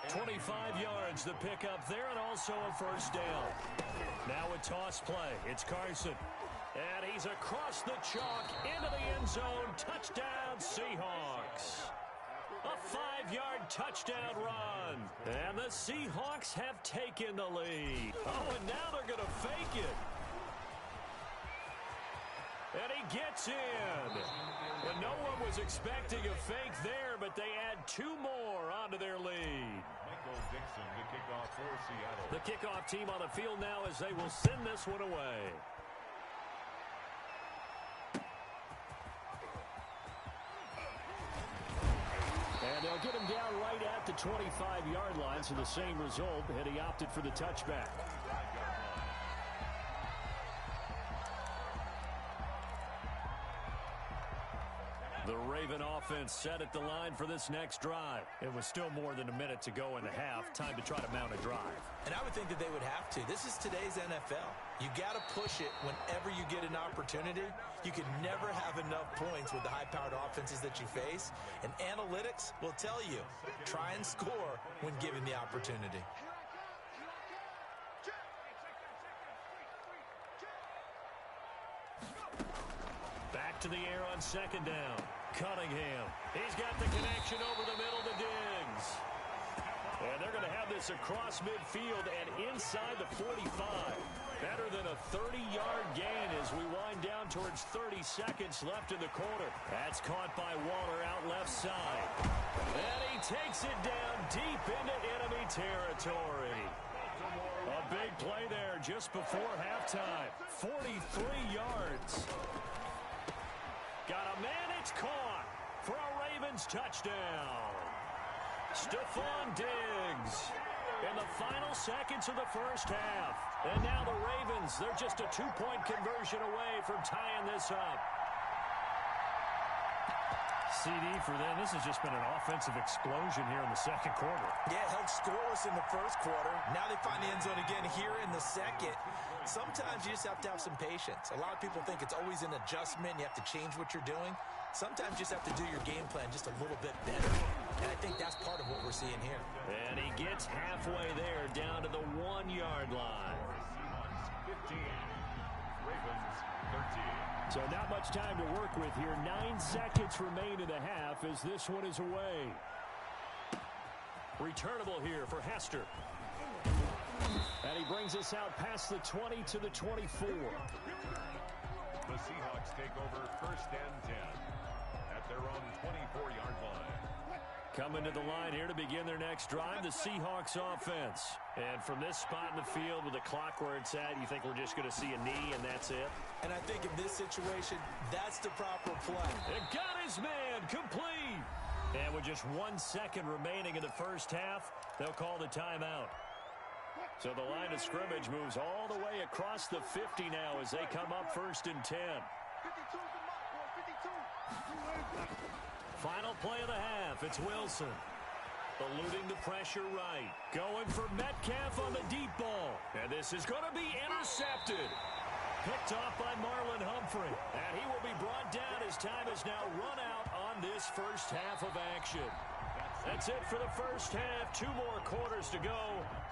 25 yards the pickup there, and also a first down. Now a toss play. It's Carson. And he's across the chalk into the end zone. Touchdown, Seahawks. A 5-yard touchdown run. And the Seahawks have taken the lead. Oh, and now they're going to fake it. And he gets in. And no one was expecting a fake there, but they add 2 more onto their lead. Michael Dixon, the kickoff for Seattle. The kickoff team on the field now as they will send this one away. And they'll get him down right at the 25-yard line, so the same result, and he opted for the touchback. The Raven offense set at the line for this next drive. It was still more than a minute to go in the half. Time to try to mount a drive. And I would think that they would have to. This is today's NFL. You got to push it whenever you get an opportunity. You can never have enough points with the high-powered offenses that you face. And analytics will tell you, try and score when given the opportunity. Back to the air on 2nd down. Cunningham. He's got the connection over the middle to Diggs. And they're going to have this across midfield and inside the 45. Better than a 30-yard gain as we wind down towards 30 seconds left in the quarter. That's caught by Waller out left side. And he takes it down deep into enemy territory. A big play there just before halftime. 43 yards. Got a man, it's caught for a Ravens touchdown. Stephon Diggs in the final seconds of the first half. And now the Ravens, they're just a 2-point conversion away from tying this up. CD for them. This has just been an offensive explosion here in the second quarter. Yeah, held scoreless in the first quarter. Now they find the end zone again here in the second. Sometimes you just have to have some patience. A lot of people think it's always an adjustment. You have to change what you're doing. Sometimes you just have to do your game plan just a little bit better. And I think that's part of what we're seeing here. And he gets halfway there down to the 1-yard line. 15. Ravens 13. So not much time to work with here. 9 seconds remain in the half as this one is away. Returnable here for Hester. And he brings us out past the 20 to the 24. The Seahawks take over 1st and 10 at their own 24-yard line. Coming to the line here to begin their next drive, the Seahawks offense. And from this spot in the field with the clock where it's at, you think we're just going to see a knee and that's it? And I think in this situation, that's the proper play. It got his man complete. And with just 1 second remaining in the first half, they'll call the timeout. So the line of scrimmage moves all the way across the 50 now as they come up 1st and 10. 52's the mark, boy. 52. Final play of the half. It's Wilson. Eluding the pressure right. Going for Metcalf on the deep ball. And this is going to be intercepted. Picked off by Marlon Humphrey. And he will be brought down as time is now run out on this first half of action. That's it for the first half. 2 more quarters to go.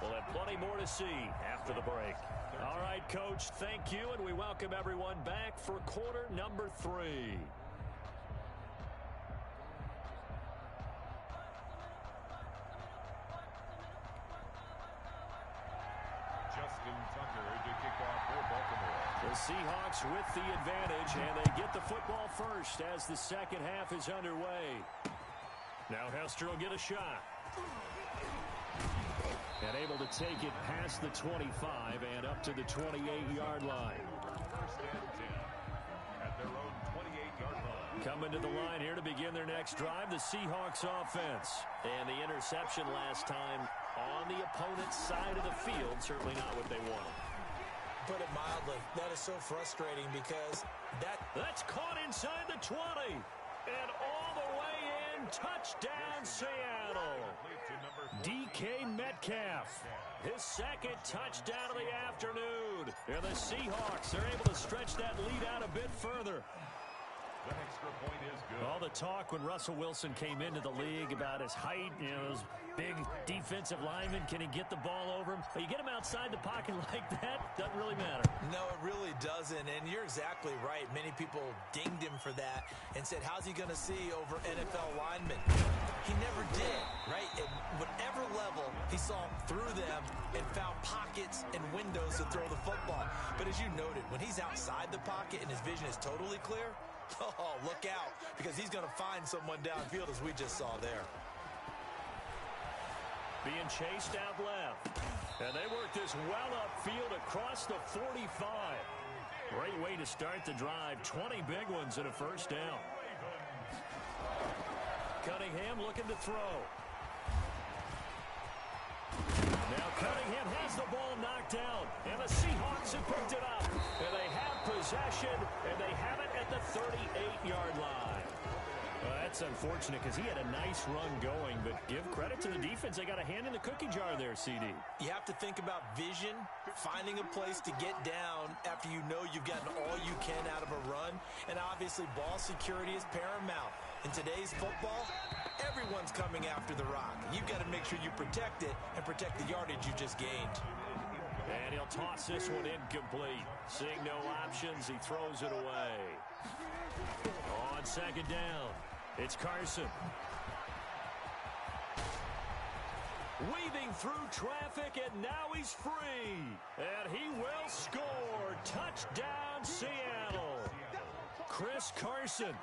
We'll have plenty more to see after the break. All right, Coach, thank you, and we welcome everyone back for quarter number 3. Justin Tucker to kick off for Baltimore. The Seahawks with the advantage, and they get the football first as the second half is underway. Now Hester will get a shot. And able to take it past the 25 and up to the 28-yard line. 1st and 10 at their own 28-yard line. Coming to the line here to begin their next drive, the Seahawks offense. And the interception last time on the opponent's side of the field, certainly not what they wanted. Put it mildly, that is so frustrating because that's caught inside the 20. And all the way in, touchdown Seattle. DK Metcalf, his second touchdown of the afternoon. And the Seahawks are able to stretch that lead out a bit further. That extra point is good. All the talk when Russell Wilson came into the league about his height, his big defensive lineman, can he get the ball over him? But you get him outside the pocket like that, doesn't really matter. No, it really doesn't, and you're exactly right. Many people dinged him for that and said, how's he going to see over NFL linemen? He never did, right? At whatever level, he saw through them and found pockets and windows to throw the football. But as you noted, when he's outside the pocket and his vision is totally clear, oh, look out, because he's going to find someone downfield, as we just saw there. Being chased out left. And they work this well upfield across the 45. Great way to start the drive. 20 big ones and a first down. Cunningham looking to throw. Now Cunningham has the ball knocked out. And the Seahawks have picked it up. And they have possession. And they have it at the 38-yard line. Well, that's unfortunate because he had a nice run going, but give credit to the defense. They got a hand in the cookie jar there, CD. You have to think about vision, finding a place to get down after you know you've gotten all you can out of a run, and obviously ball security is paramount. In today's football, everyone's coming after the rock. You've got to make sure you protect it and protect the yardage you just gained. And he'll toss this one incomplete. Seeing no options, he throws it away. On second down, it's Carson. Weaving through traffic, and now he's free. And he will score. Touchdown, Seattle. Chris Carson.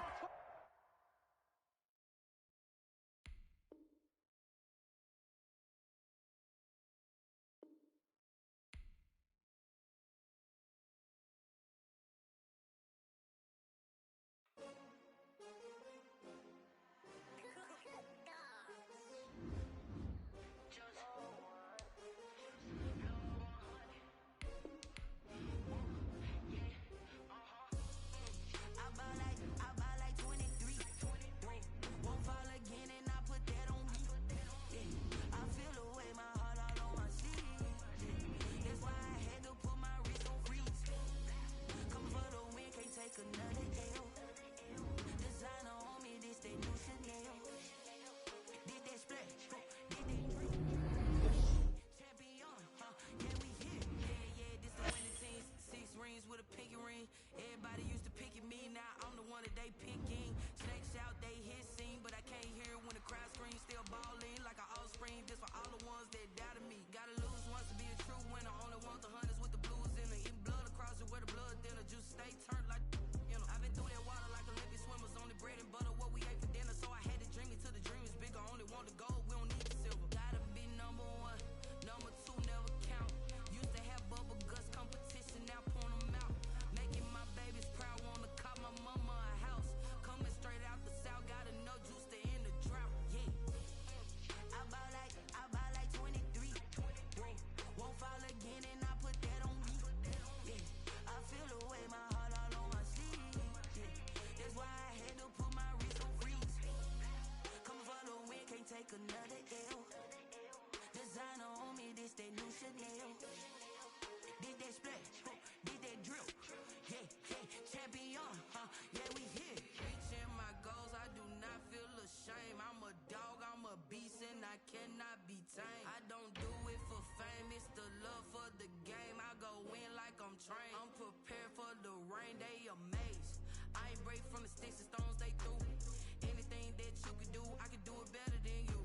Sticks and stones, they through. Anything that you could do, I could do it better than you.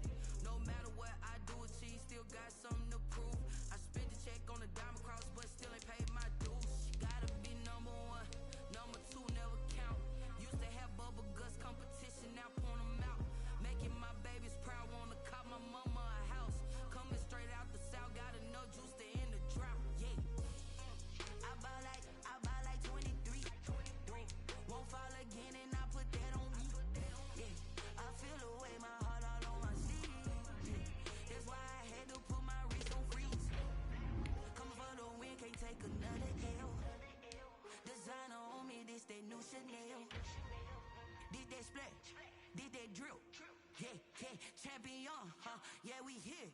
No matter what I do, achieve, still got something to prove. I spent the check on the diamond cross, but still ain't paid my dues. Gotta be number one, number two never count. Used to have bubble guts competition, now point them out. Making my babies proud, wanna cop my mama a house. Coming straight out the south, got enough juice to end the drought. Yeah. I buy like 23. Won't fall again, and I put that on me. Yeah. I feel the way, my heart all on my sleeve. Yeah. That's why I had to put my wrist on freeze. Coming for the win, can't take another L. Designer on me, this that new Chanel. Did that splash, did that drill. Yeah, yeah, champion, huh? Yeah, we here.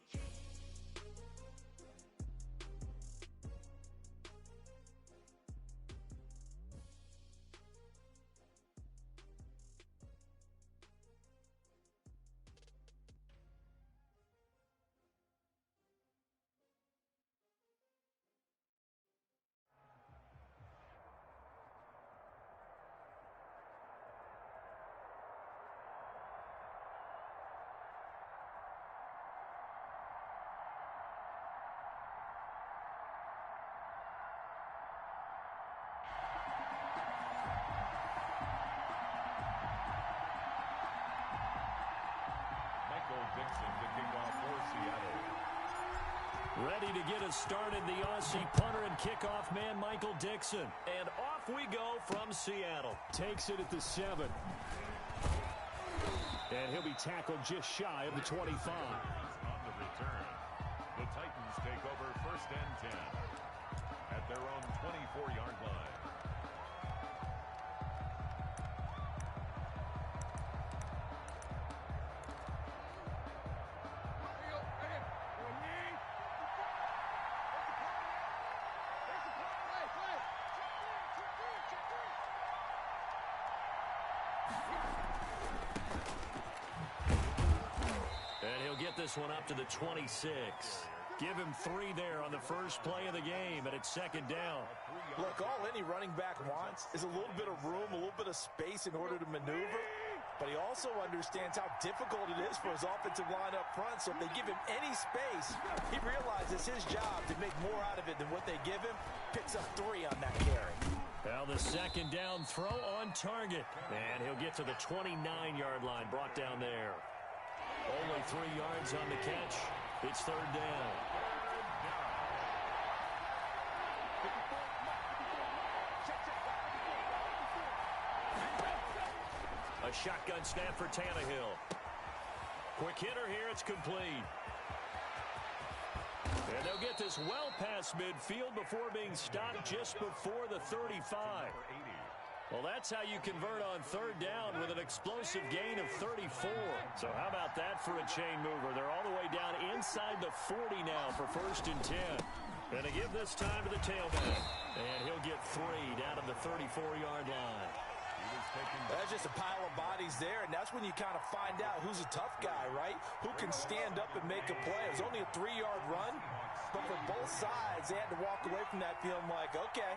Dixon to kick off for Seattle. Ready to get us started, the Aussie punter and kickoff man, Michael Dixon. And off we go from Seattle. Takes it at the 7. And he'll be tackled just shy of the 25. On the return, the Titans take over 1st and 10 at their own 24-yard line. This one up to the 26. Give him 3 there on the first play of the game, and it's 2nd down. Look, all any running back wants is a little bit of room, a little bit of space in order to maneuver. But he also understands how difficult it is for his offensive line up front. So if they give him any space, he realizes his job to make more out of it than what they give him. Picks up 3 on that carry. Now the 2nd down throw on target. And he'll get to the 29-yard line, brought down there. Only 3 yards on the catch. It's 3rd down. A shotgun snap for Tannehill. Quick hitter here. It's complete. And they'll get this well past midfield before being stopped just before the 35. Well, that's how you convert on 3rd down with an explosive gain of 34. So how about that for a chain mover? They're all the way down inside the 40 now for 1st and 10. And to give this time to the tailback. And he'll get 3 down to the 34-yard line. That's just a pile of bodies there, and that's when you kind of find out who's a tough guy, right? Who can stand up and make a play. It was only a 3-yard run, but for both sides, they had to walk away from that feeling like, okay,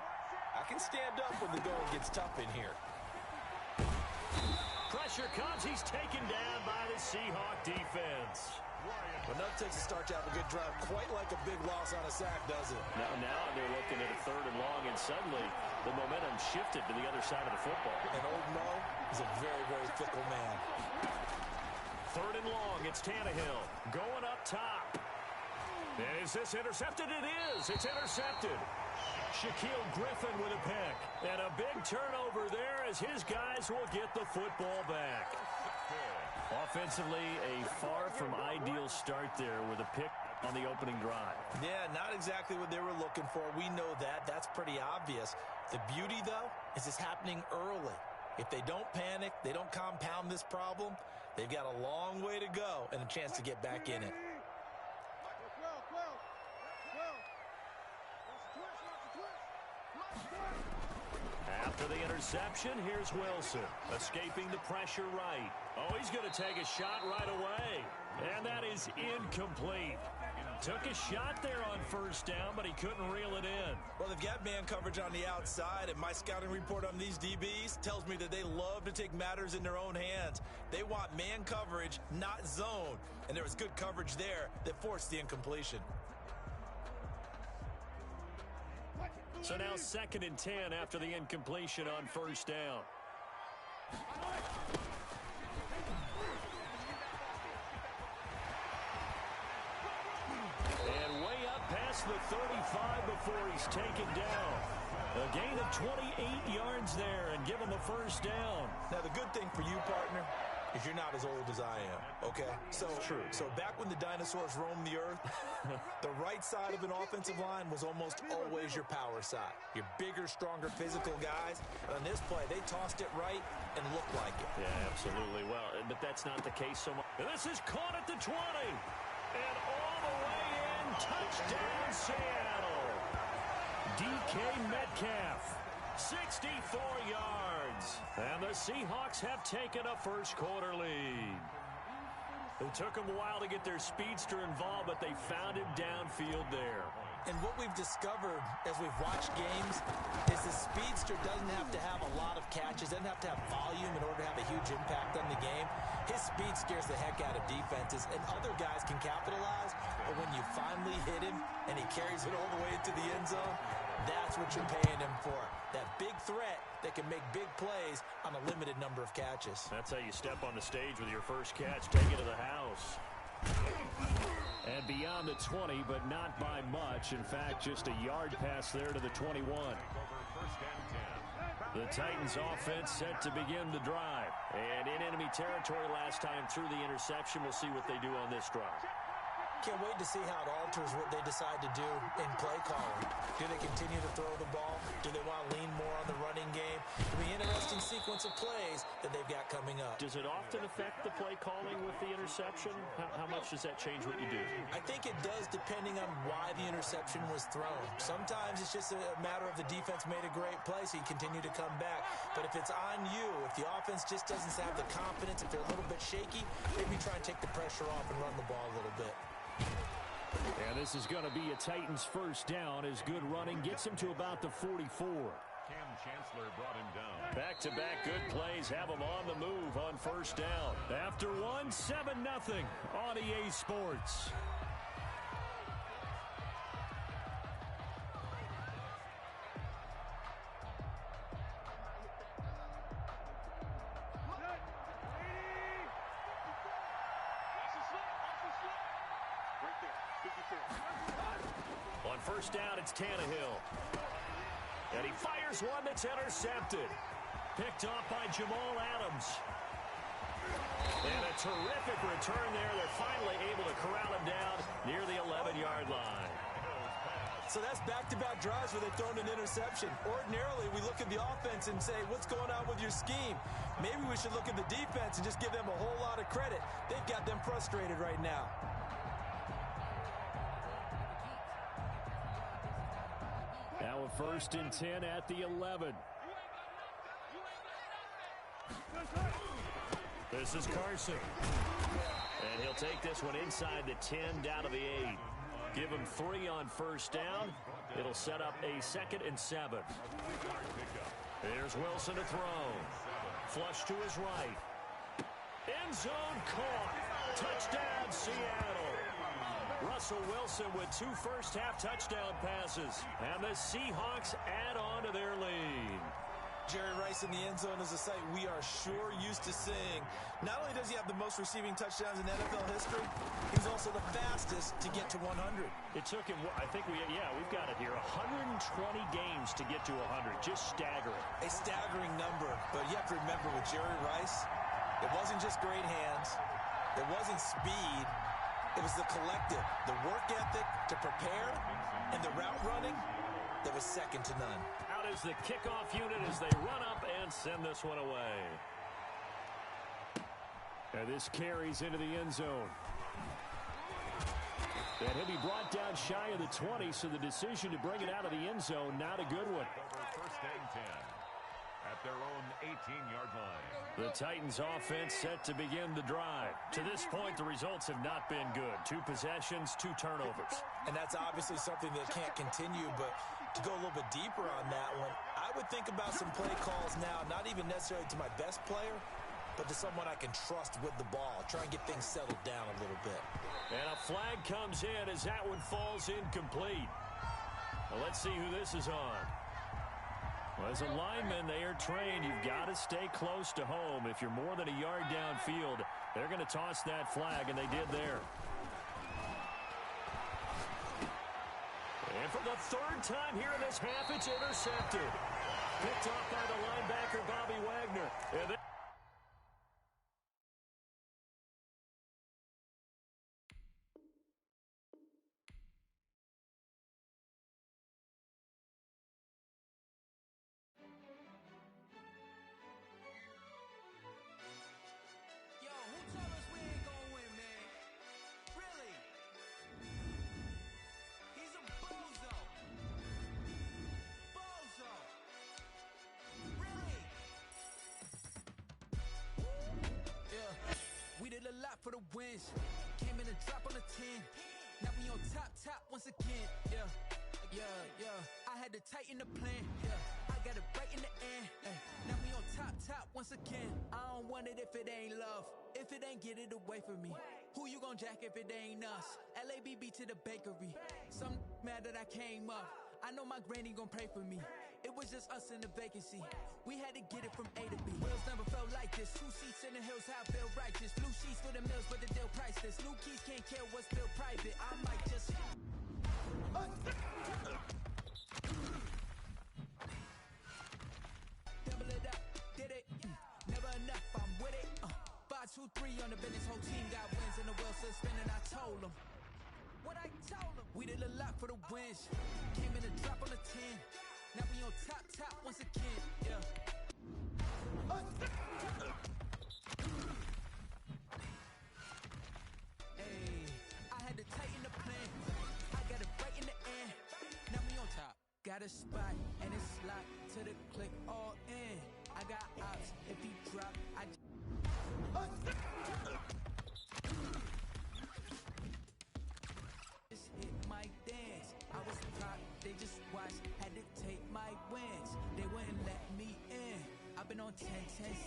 I can stand up when the going gets tough in here. Pressure comes. He's taken down by the Seahawk defense. But nothing takes a start to have a good drive, quite like a big loss on a sack, does it? Now they're looking at a 3rd and long, and suddenly the momentum shifted to the other side of the football. And old Mo is a very, very fickle man. 3rd and long. It's Tannehill going up top. And is this intercepted? It is. It's intercepted. Shaquille Griffin with a pick. And a big turnover there as his guys will get the football back. Offensively, a far from ideal start there with a pick on the opening drive. Yeah, not exactly what they were looking for. We know that. That's pretty obvious. The beauty, though, is it's happening early. If they don't panic, they don't compound this problem, they've got a long way to go and a chance to get back in it. After the interception, here's Wilson, escaping the pressure right. Oh, he's going to take a shot right away. And that is incomplete. Took a shot there on first down, but he couldn't reel it in. Well, they've got man coverage on the outside, and my scouting report on these DBs tells me that they love to take matters in their own hands. They want man coverage, not zone. And there was good coverage there that forced the incompletion. So now 2nd and 10 after the incompletion on first down. And way up past the 35 before he's taken down. A gain of 28 yards there and give him a first down. Now, the good thing for you, partner, is you're not as old as I am, okay? So, true. So back when the dinosaurs roamed the earth, the right side of an offensive line was almost always your power side. Your bigger, stronger, physical guys. And on this play, they tossed it right and looked like it. Yeah, absolutely. Well, but that's not the case so much. And this is caught at the 20. And all the way in, touchdown Seattle. DK Metcalf. 64 yards. And the Seahawks have taken a first quarter lead. It took them a while to get their speedster involved, but they found him downfield there. And what we've discovered as we've watched games is the speedster doesn't have to have a lot of catches, doesn't have to have volume in order to have a huge impact on the game. His speed scares the heck out of defenses, and other guys can capitalize. But when you finally hit him and he carries it all the way into the end zone, that's what you're paying him for. That big threat that can make big plays on a limited number of catches. That's how you step on the stage with your first catch. Take it to the house. And beyond the 20, but not by much. In fact, just a yard pass there to the 21. The Titans offense set to begin the drive. And in enemy territory last time through the interception. We'll see what they do on this drive. Can't wait to see how it alters what they decide to do in play calling. Do they continue to throw the ball? Do they want to lean more on the running game? It'll be an interesting sequence of plays that they've got coming up. Does it often affect the play calling with the interception? How much does that change what you do? I think it does depending on why the interception was thrown. Sometimes it's just a matter of the defense made a great play, so you continue to come back. But if it's on you, if the offense just doesn't have the confidence, if they're a little bit shaky, maybe try and take the pressure off and run the ball a little bit. And this is going to be a Titans first down as good running gets him to about the 44. Cam Chancellor brought him down. Back-to-back good plays have him on the move on first down. After one, 7-0 on EA Sports. On first down, it's Tannehill. And he fires one that's intercepted. Picked off by Jamal Adams. And a terrific return there. They're finally able to corral him down near the 11-yard line. So that's back-to-back drives where they've thrown an interception. Ordinarily, we look at the offense and say, what's going on with your scheme? Maybe we should look at the defense and just give them a whole lot of credit. They've got them frustrated right now. Now a 1st and 10 at the 11. This is Carson. And he'll take this one inside the 10 down to the 8. Give him 3 on first down. It'll set up a 2nd and 7. Here's Wilson to throw. Flush to his right. End zone caught. Touchdown, Seattle. Russell Wilson with 2 first-half touchdown passes. And the Seahawks add on to their lead. Jerry Rice in the end zone is a sight we are sure used to seeing. Not only does he have the most receiving touchdowns in NFL history, he's also the fastest to get to 100. It took him, I think we've got it here, 120 games to get to 100. Just staggering. A staggering number, but you have to remember with Jerry Rice, it wasn't just great hands. It wasn't speed. It was the collective, the work ethic to prepare, and the route running that was second to none. Out is the kickoff unit as they run up and send this one away. And this carries into the end zone. And he'll be brought down shy of the 20, so the decision to bring it out of the end zone, not a good one. Over 1st and 10. at their own 18-yard line. The Titans offense set to begin the drive. To this point, the results have not been good. 2 possessions, 2 turnovers. And that's obviously something that can't continue, but to go a little bit deeper on that one, I would think about some play calls now, not even necessarily to my best player, but to someone I can trust with the ball. Try and get things settled down a little bit. And a flag comes in as that one falls incomplete. Well, let's see who this is on. Well, as a lineman, they are trained. You've got to stay close to home. If you're more than a yard downfield, they're going to toss that flag, and they did there. And for the 3rd time here in this half, it's intercepted. Picked off by the linebacker, Bobby Wagner. And then did a lot for the wins. Came in a drop on the 10. Now we on top once again. I had to tighten the plan. I got it right in the end. Now we on top once again. I don't want it if it ain't love. If it ain't, get it away from me. Who you gon' jack if it ain't us? LABB to the bakery. Some mad that I came up. I know my granny gon' pray for me. It was just us in the vacancy. We had to get it from A to B. Wheels never felt like this. 2 seats in the hills, how I feel righteous. Blue sheets for the mills, but the deal priceless. New keys can't care what's still private. I might just... Double it up, did it. Never enough, I'm with it. 5, 2, 3 on the business. Whole team got wins and the wheels still spinning. I told them. What I told them. We did a lot for the wins. Came in a drop on the 10. Now we on top once again, Hey, I had to tighten the plan. I got it right in the end. Now we on top. Got a spot and it's locked to the click all in. I got ops. If he drop, I just hit my dance. I was top, they just watched. Had to take my wins. They wouldn't let me in. I've been on 10 cents.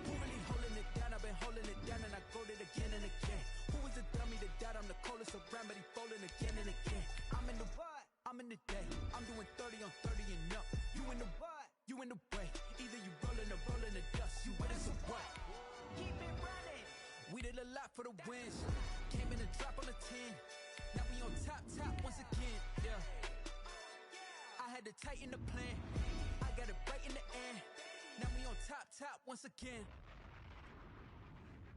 Who really holding it down? I've been holding it down and I go it again and again. Who is the dummy that doubt I'm the coldest around, but he folding again and again. I'm in the what? I'm in the day. I'm doing 30 on 30 and up. You in the what? You in the way. Either you rolling or rolling the dust. You with us or what? Keep it running. We did a lot for the wins. Came in a drop on the 10. Now we on top once again. I had to tighten the plan. I got it right in the end. Now we on top once again.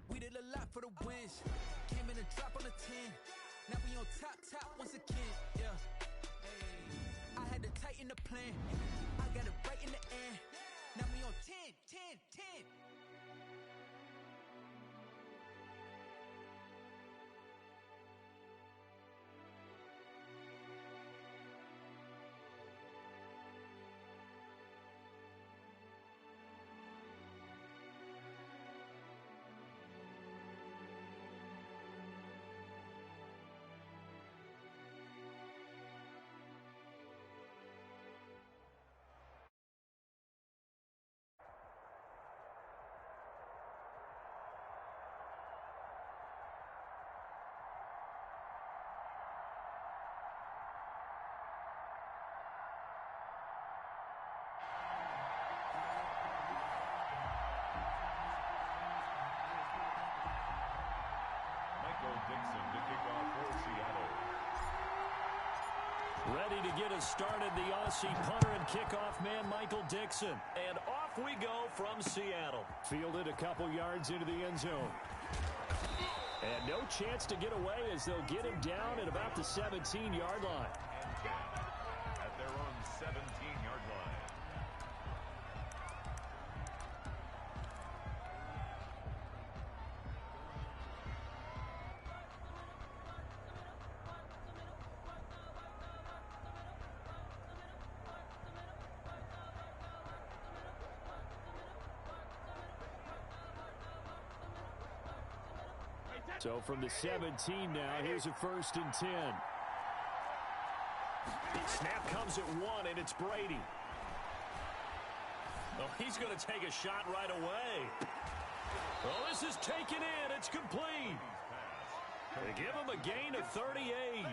We did a lot for the wins. Came in a drop on the 10. Now we on top once again. Hey, I had to tighten the plan. I got it right in the end. Now we on 10. Dixon to kick off for Seattle. Ready to get us started, the Aussie punter and kickoff man, Michael Dixon. And off we go from Seattle. Fielded a couple yards into the end zone. And no chance to get away as they'll get him down at about the 17-yard line. At their own 17-yard line. So from the 17 now, here's a 1st and 10. Snap comes at 1, and it's Brady. Oh, he's going to take a shot right away. Oh, this is taken in. It's complete. They give him a gain of 38.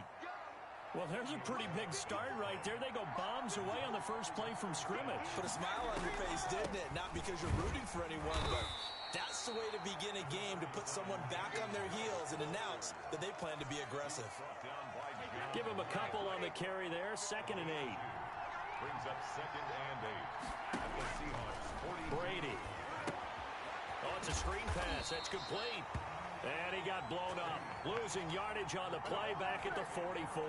Well, there's a pretty big start right there. They go bombs away on the first play from scrimmage. Put a smile on your face, didn't it? Not because you're rooting for anyone, but that's the way to begin a game, to put someone back on their heels and announce that they plan to be aggressive. Give him a couple on the carry there. 2nd and 8. Brings up 2nd and 8. At the Seahawks 40. Brady. Oh, it's a screen pass. That's complete. And he got blown up. Losing yardage on the play back at the 44.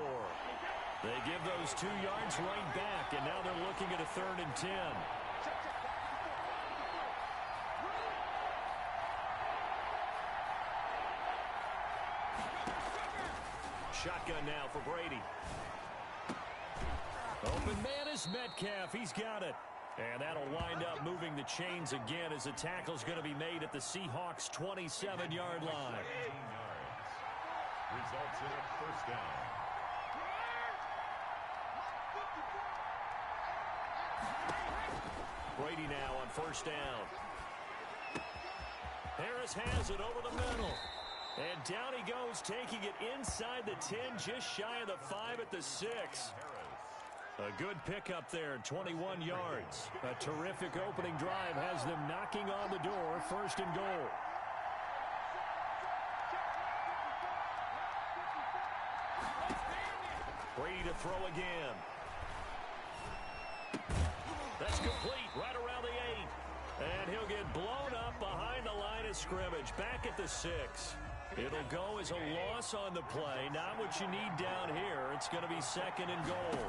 They give those 2 yards right back, and now they're looking at a 3rd and 10. Shotgun now for Brady. Open man is Metcalf. He's got it. And that'll wind up moving the chains again as the tackle's going to be made at the Seahawks' 27-yard line. Results in a 1st down. Brady now on 1st down. Harris has it over the middle. And down he goes, taking it inside the 10, just shy of the 5 at the 6. A good pickup there, 21 yards. A terrific opening drive has them knocking on the door, 1st and goal. Brady to throw again. That's complete, right around the 8. And he'll get blown up behind the line of scrimmage, back at the 6. It'll go as a loss on the play, not what you need down here. It's going to be 2nd and goal.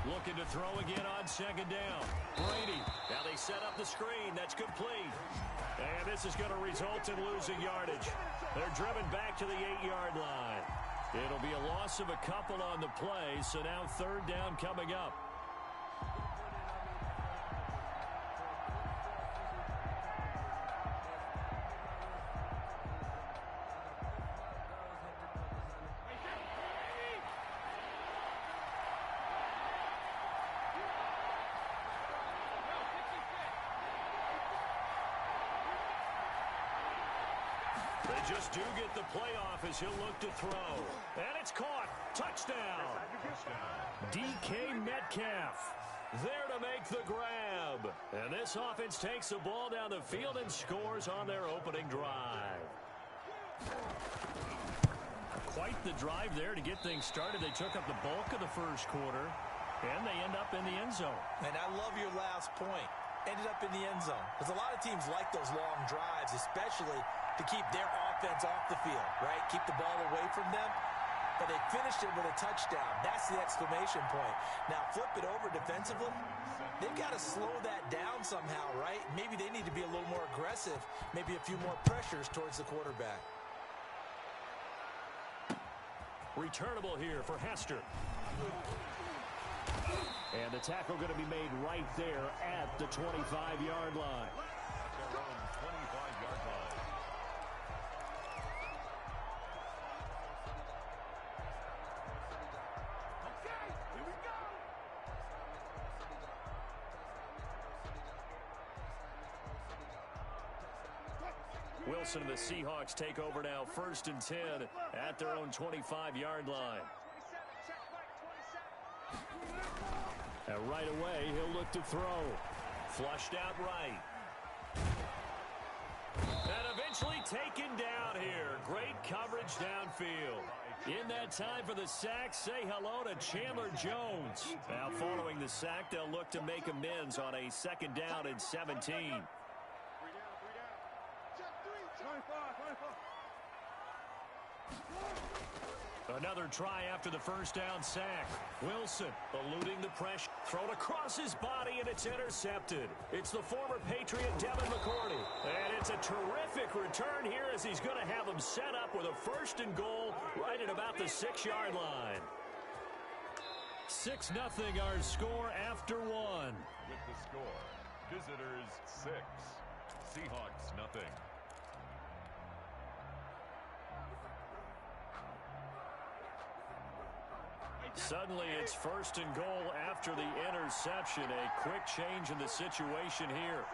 Looking to throw again on 2nd down. Brady. Now they set up the screen. That's complete. And this is going to result in losing yardage. They're driven back to the 8-yard line. It'll be a loss of a couple on the play, so now 3rd down coming up. They just do get the playoff as he'll look to throw. And it's caught. Touchdown. DK Metcalf there to make the grab. And this offense takes the ball down the field and scores on their opening drive. Quite the drive there to get things started. They took up the bulk of the 1st quarter, and they end up in the end zone. And I love your last point. Ended up in the end zone. Because a lot of teams like those long drives, especially to keep their offense off the field, right? Keep the ball away from them. But they finished it with a touchdown. That's the exclamation point. Now flip it over defensively. They've got to slow that down somehow, right? Maybe they need to be a little more aggressive. Maybe a few more pressures towards the quarterback. Returnable here for Hester. And the tackle going to be made right there at the 25-yard line. Their own 25-yard line. Okay, here we go. Wilson and the Seahawks take over now, 1st and 10 at their own 25-yard line. And right away, he'll look to throw. Flushed out right. And eventually taken down here. Great coverage downfield. In that time for the sack, say hello to Chandler Jones. Now following the sack, they'll look to make amends on a 2nd down and 17. Another try after the 1st down sack. Wilson eluding the pressure. Thrown across his body, and it's intercepted. It's the former Patriot Devin McCourty. And it's a terrific return here as he's going to have them set up with a 1st and goal right at about the 6-yard line. 6-0 our score after 1. With the score, visitors 6, Seahawks nothing. Suddenly, it's 1st and goal after the interception. A quick change in the situation here.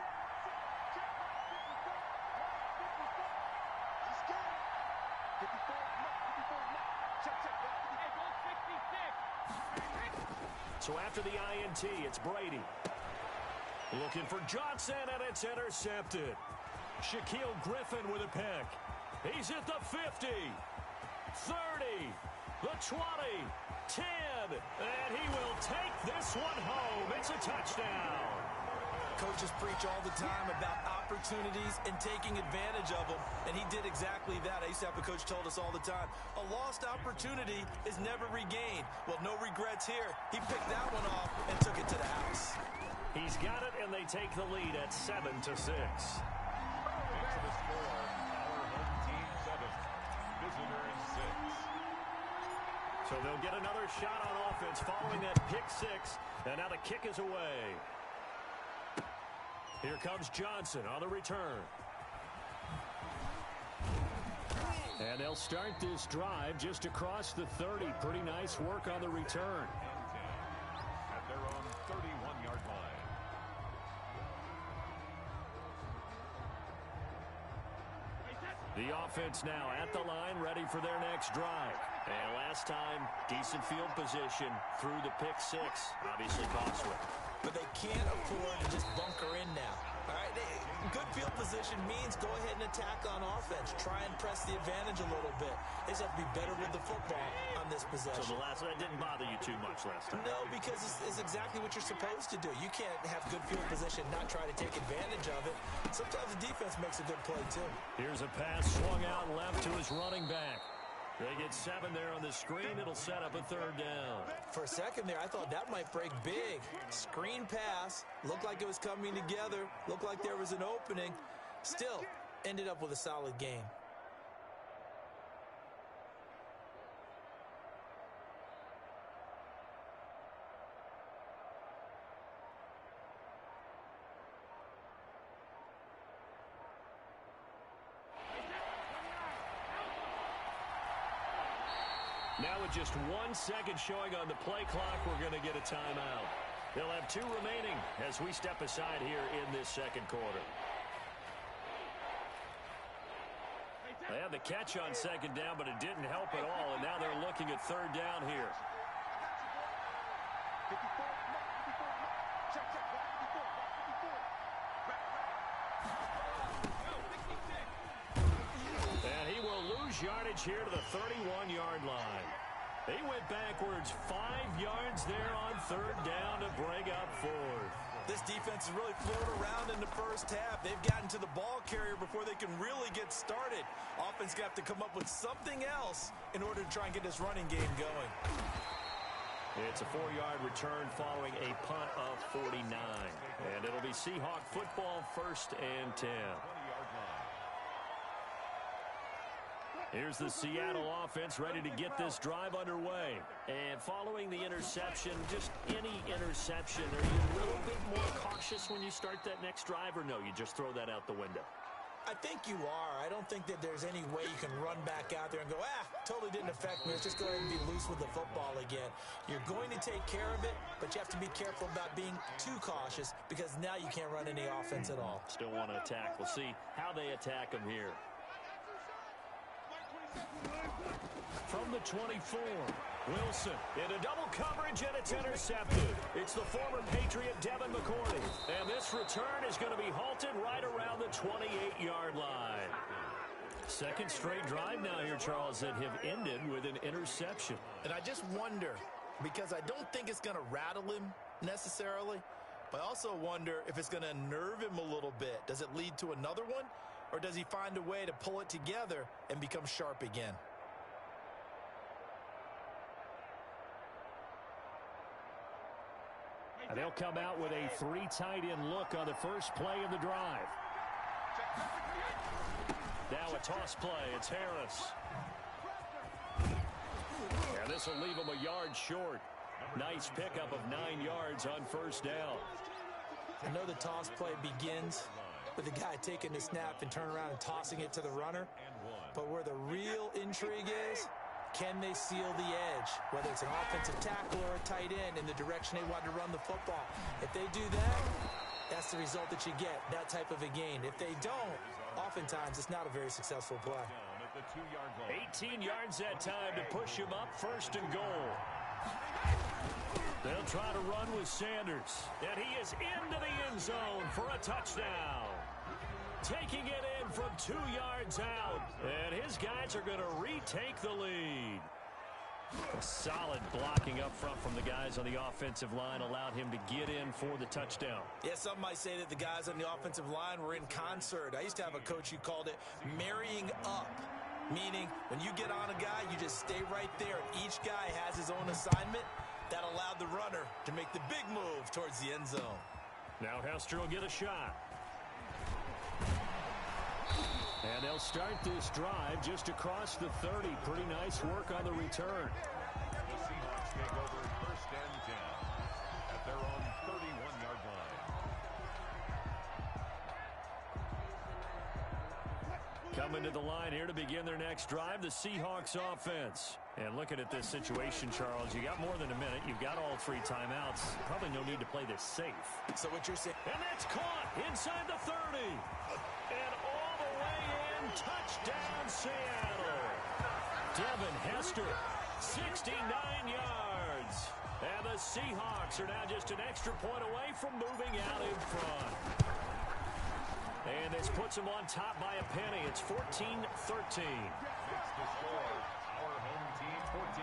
So after the INT, it's Brady. Looking for Johnson, and it's intercepted. Shaquille Griffin with a pick. He's at the 50, 30, the 20, 10, and he will take this one home. It's a touchdown. Coaches preach all the time about opportunities and taking advantage of them, and he did exactly that. I used to have a coach told us all the time, a lost opportunity is never regained. Well, no regrets here. He picked that one off and took it to the house. He's got it, and they take the lead at 7-6. Into the score, our home team 7, visitors 6. So they'll get another shot on offense following that pick 6, and now the kick is away. Here comes Johnson on the return. And they'll start this drive just across the 30. Pretty nice work on the return. At their own 31-yard line. The offense now at the line, ready for their next drive. And last time, decent field position through the pick 6. Obviously costly. But they can't afford to just bunker in now. All right, good field position means go ahead and attack on offense. Try and press the advantage a little bit. They just have to be better with the football on this possession. So the last one didn't bother you too much last time? No, because it's exactly what you're supposed to do. You can't have good field position, not try to take advantage of it. Sometimes the defense makes a good play, too. Here's a pass swung out left to his running back. They get 7 there on the screen. It'll set up a 3rd down. For a second there, I thought that might break big. Screen pass. Looked like it was coming together. Looked like there was an opening. Still, ended up with a solid game. Now with just 1 second showing on the play clock, we're going to get a timeout. They'll have 2 remaining as we step aside here in this second quarter. They had the catch on 2nd down, but it didn't help at all, and now they're looking at 3rd down here. And he will lose yardage here to the 31-yard line. He went backwards 5 yards there on 3rd down to bring up 4th. This defense has really floated around in the first half. They've gotten to the ball carrier before they can really get started. Offense got to come up with something else in order to try and get this running game going. It's a 4-yard return following a punt of 49. And it'll be Seahawk football, 1st and 10. Here's the Seattle offense ready to get this drive underway. And following the interception, just any interception, are you a little bit more cautious when you start that next drive, or no, you just throw that out the window? I think you are. I don't think that there's any way you can run back out there and go, totally didn't affect me. Let's just go ahead and be loose with the football again. You're going to take care of it, but you have to be careful about being too cautious because now you can't run any offense at all. Still want to attack. We'll see how they attack them here. From the 24, Wilson into double coverage, and it's intercepted. It's the former Patriot Devin McCourty. And this return is going to be halted right around the 28-yard line. 2nd straight drive now here, Charles, that have ended with an interception. And I just wonder, because I don't think it's going to rattle him necessarily, but I also wonder if it's going to unnerve him a little bit. Does it lead to another one? Or does he find a way to pull it together and become sharp again? And they'll come out with a 3 tight end look on the first play of the drive. Now a toss play. It's Harris. And this will leave him a yard short. Nice pickup of 9 yards on 1st down. I know the toss play begins with the guy taking the snap and turn around and tossing it to the runner. But where the real intrigue is Can they seal the edge, whether it's an offensive tackle or a tight end in the direction they want to run the football? If they do that, that's the result that you get, that type of a gain. If they don't, oftentimes it's not a very successful play. 18 yards that time to push him up, 1st and goal. They'll try to run with Sanders, and he is into the end zone for a touchdown. Taking it in from 2 yards out, and his guys are going to retake the lead. A solid blocking up front from the guys on the offensive line allowed him to get in for the touchdown. Yeah, some might say that the guys on the offensive line were in concert. I used to have a coach who called it marrying up, meaning when you get on a guy, you just stay right there, and each guy has his own assignment. That allowed the runner to make the big move towards the end zone. Now Hester will get a shot. And they'll start this drive just across the 30. Pretty nice work on the return. The Seahawks take over 1st and 10 at their own 31-yard line. Coming to the line here to begin their next drive, the Seahawks offense. And looking at this situation, Charles, you got more than a minute. You've got all 3 timeouts. Probably no need to play this safe. So what you're saying... And that's caught inside the 30. And all the way in, touchdown Seattle. Devin Hester, 69 yards. And the Seahawks are now just an extra point away from moving out in front. And this puts them on top by a penny. It's 14-13. Next to score, our home team 14,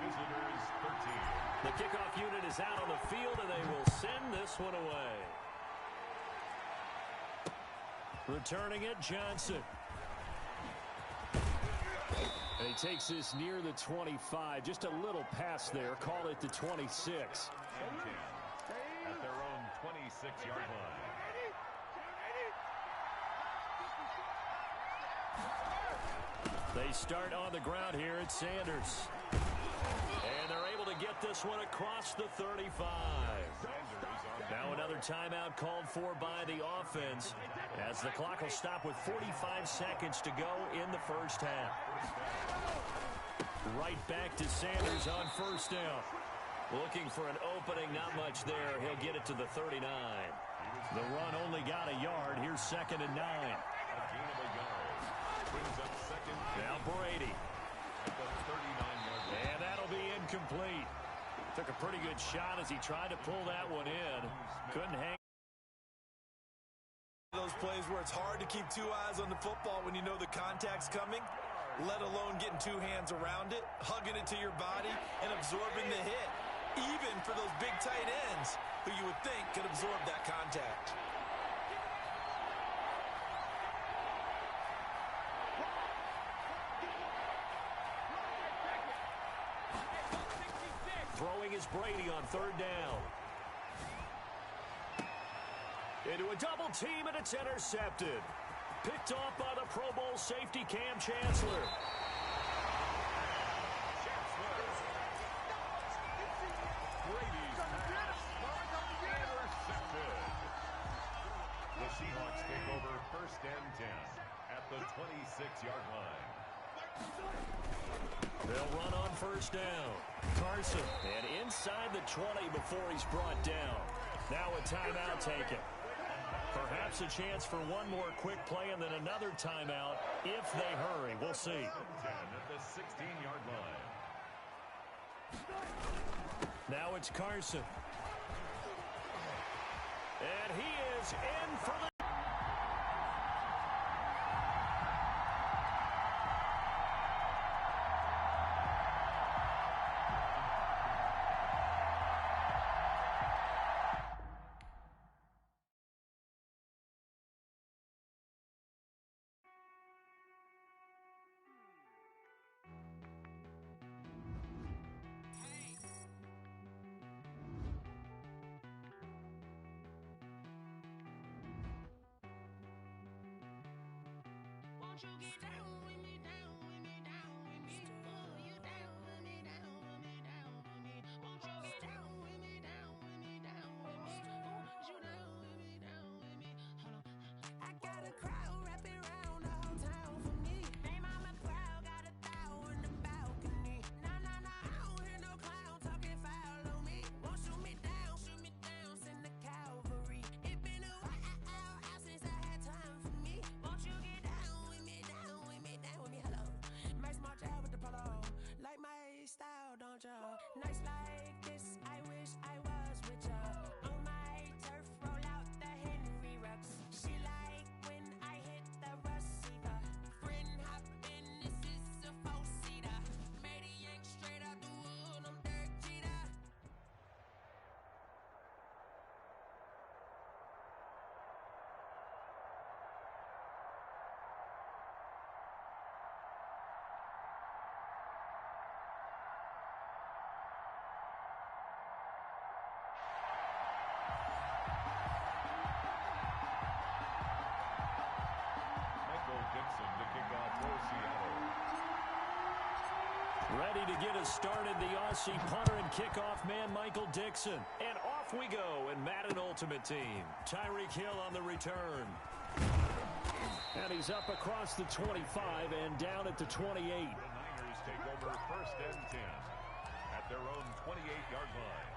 visitors 13. The kickoff unit is out on the field, and they will send this one away. Returning it, Johnson. And he takes this near the 25. Just a little pass there. Call it the 26. At their own 26-yard line. They start on the ground here at Sanders. And they're able to get this one across the 35. Now another timeout called for by the offense as the clock will stop with 45 seconds to go in the first half. Right back to Sanders on 1st down. Looking for an opening, not much there. He'll get it to the 39. The run only got a yard. Here's 2nd and 9. Now Brady. And that'll be incomplete. Took a pretty good shot as he tried to pull that one in. Couldn't hang. Those plays where it's hard to keep 2 eyes on the football when you know the contact's coming, let alone getting 2 hands around it, hugging it to your body, and absorbing the hit. Even for those big tight ends who you would think could absorb that contact. Throwing is Brady on 3rd down. Into a double team, and it's intercepted. Picked off by the Pro Bowl safety Cam Chancellor. Brady's pass intercepted. The Seahawks take over 1st and 10 at the 26-yard line. They'll run on 1st down. Carson, and inside the 20 before he's brought down. Now a timeout taken. Perhaps a chance for one more quick play and then another timeout if they hurry. We'll see. 10 at the 16-yard line. Now it's Carson. And he is in for the... Won't you get down with me, down with me, down with me? Oh, you down with me, down with me, down with me. Won't you get down with me, down with me, down with me? Oh, you down with me, down with me? Hold on. I got a crowd wrapping around the whole town for me. Name on my crowd, got 1,000 in the bow Ready to get us started, the Aussie punter and kickoff man, Michael Dixon. And off we go in Madden Ultimate Team. Tyreek Hill on the return. And he's up across the 25 and down at the 28. The Niners take over 1st and 10 at their own 28-yard line.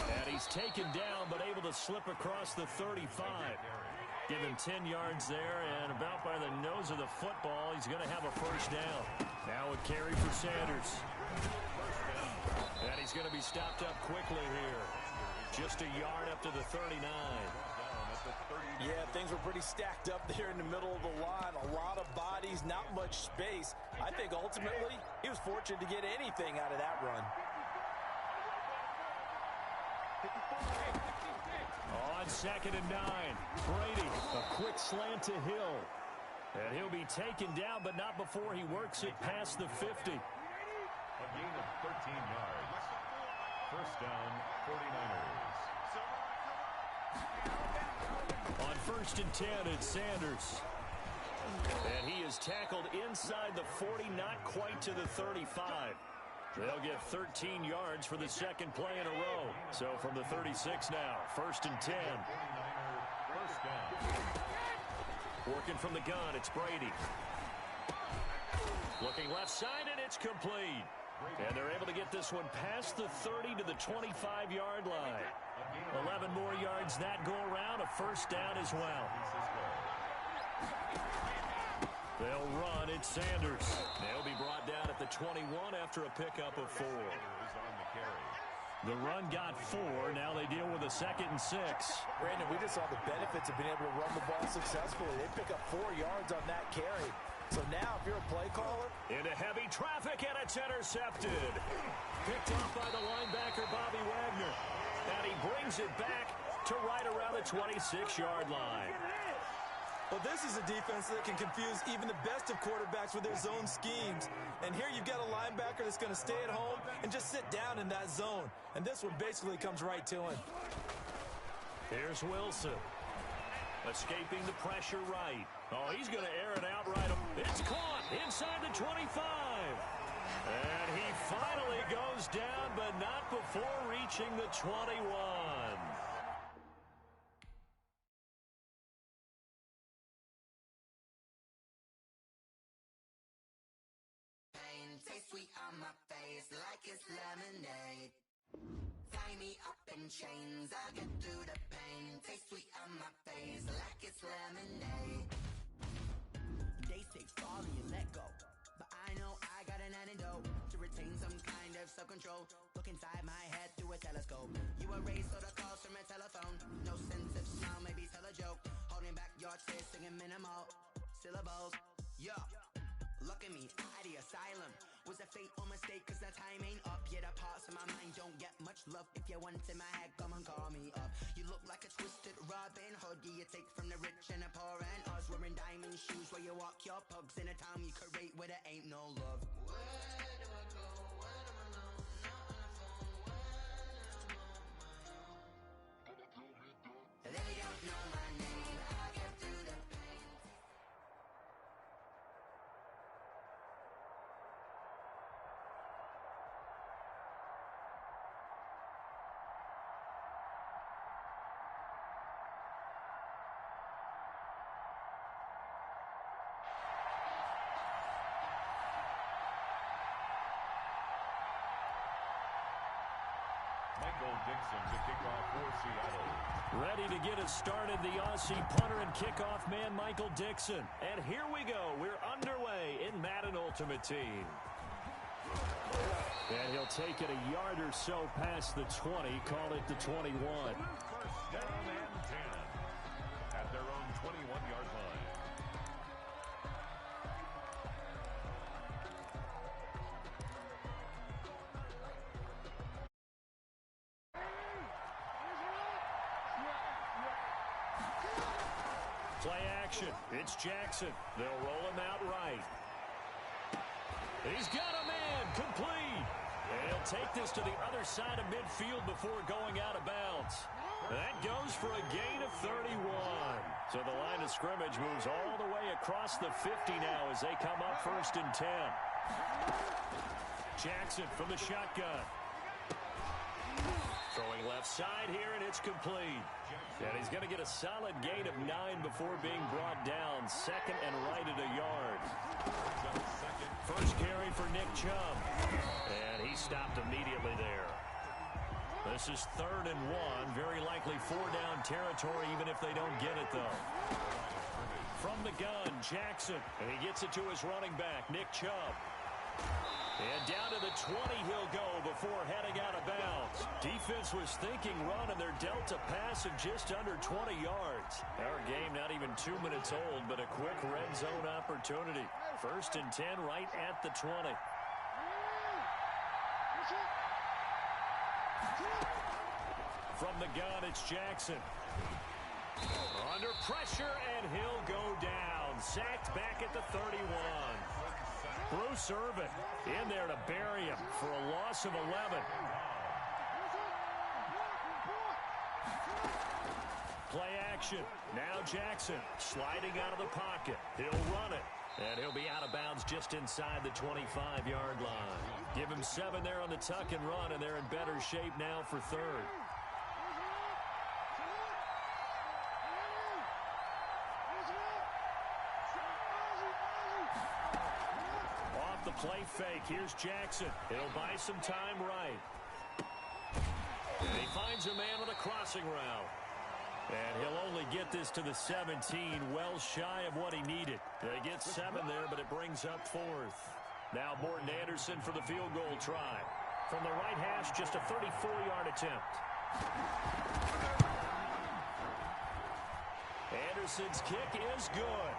And he's taken down, but able to slip across the 35. Give him 10 yards there, and about by the nose of the football, he's going to have a first down. Now a carry for Sanders. And he's going to be stopped up quickly here. Just a yard up to the 39. Yeah, things were pretty stacked up there in the middle of the line. A lot of bodies, not much space. I think ultimately he was fortunate to get anything out of that run. On 2nd and 9, Brady, a quick slant to Hill. And he'll be taken down, but not before he works it past the 50. A gain of 13 yards. First down, 49ers. On 1st and 10, it's Sanders. And he is tackled inside the 40, not quite to the 35. They'll get 13 yards for the second play in a row. So from the 36 now, 1st and 10. First down. Working from the gun, it's Brady. Looking left side, and it's complete. And they're able to get this one past the 30 to the 25-yard line. 11 more yards that go around, a first down as well. They'll run, it's Sanders. They'll be brought down at the 21 after a pickup of 4. The run got 4, now they deal with a 2nd and 6. Brandon, we just saw the benefits of being able to run the ball successfully. They pick up 4 yards on that carry. So now, if you're a play caller... Into heavy traffic, and it's intercepted. Picked off by the linebacker, Bobby Wagner. And he brings it back to right around the 26-yard line. Well, this is a defense that can confuse even the best of quarterbacks with their zone schemes. And here you've got a linebacker that's going to stay at home and just sit down in that zone. And this one basically comes right to him. Here's Wilson. Escaping the pressure right. Oh, he's going to air it out right. It's caught inside the 25. And he finally goes down, but not before reaching the 21. Taste sweet on my face like it's lemonade. Tie me up in chains, I'll get through the pain. Taste sweet on my face like it's lemonade. They say fall and you let go, but I know I got an antidote to retain some kind of self-control. Look inside my head through a telescope. You erase all the calls from a telephone. No sense of smile, maybe tell a joke. Holding back your tears, singing minimal syllables. Yeah. Look at me, out the asylum. Was a fate or mistake, cause the time ain't up. Yeah, the parts of my mind don't get much love. If you want in my head, come and call me up. You look like a twisted Robin Hood. Yeah, you take from the rich and the poor and us. Wearing diamond shoes where you walk your pugs in a town you create where there ain't no love. Where do I go? Where am I now? Not on the phone. Where am I on my own? They don't know my name. I get through the pain. Michael Dixon to kick off for Seattle. Ready to get us started, the Aussie punter and kickoff man, Michael Dixon. And here we go. We're underway in Madden Ultimate Team. And he'll take it a yard or so past the 20, call it the 21. First down and 10 at their own 21-yard line. Play action. It's Jackson. They'll roll him out right. He's got a man. Complete. And he'll take this to the other side of midfield before going out of bounds. That goes for a gain of 31. So the line of scrimmage moves all the way across the 50 now as they come up 1st and 10. Jackson from the shotgun. Throwing left side here, and it's complete. And he's going to get a solid gain of 9 before being brought down. 2nd and right at a yard. First carry for Nick Chubb. And he stopped immediately there. This is 3rd and 1. Very likely 4-down territory, even if they don't get it, though. From the gun, Jackson. And he gets it to his running back, Nick Chubb. And down to the 20 he'll go before heading out of bounds. Defense was thinking run, and they're dealt a pass of just under 20 yards. Our game not even 2 minutes old, but a quick red zone opportunity. 1st and 10 right at the 20. From the gun, it's Jackson. Under pressure, and he'll go down. Sacked back at the 31. Bruce Irvin in there to bury him for a loss of 11. Play action. Now Jackson sliding out of the pocket. He'll run it. And he'll be out of bounds just inside the 25-yard line. Give him 7 there on the tuck and run, and they're in better shape now for 3rd. Off the play fake, here's Jackson. He'll buy some time right. And he finds a man on the crossing route. And he'll only get this to the 17, well shy of what he needed. They get 7 there, but it brings up 4th. Now Morton Anderson for the field goal try. From the right hash, just a 34-yard attempt. Anderson's kick is good.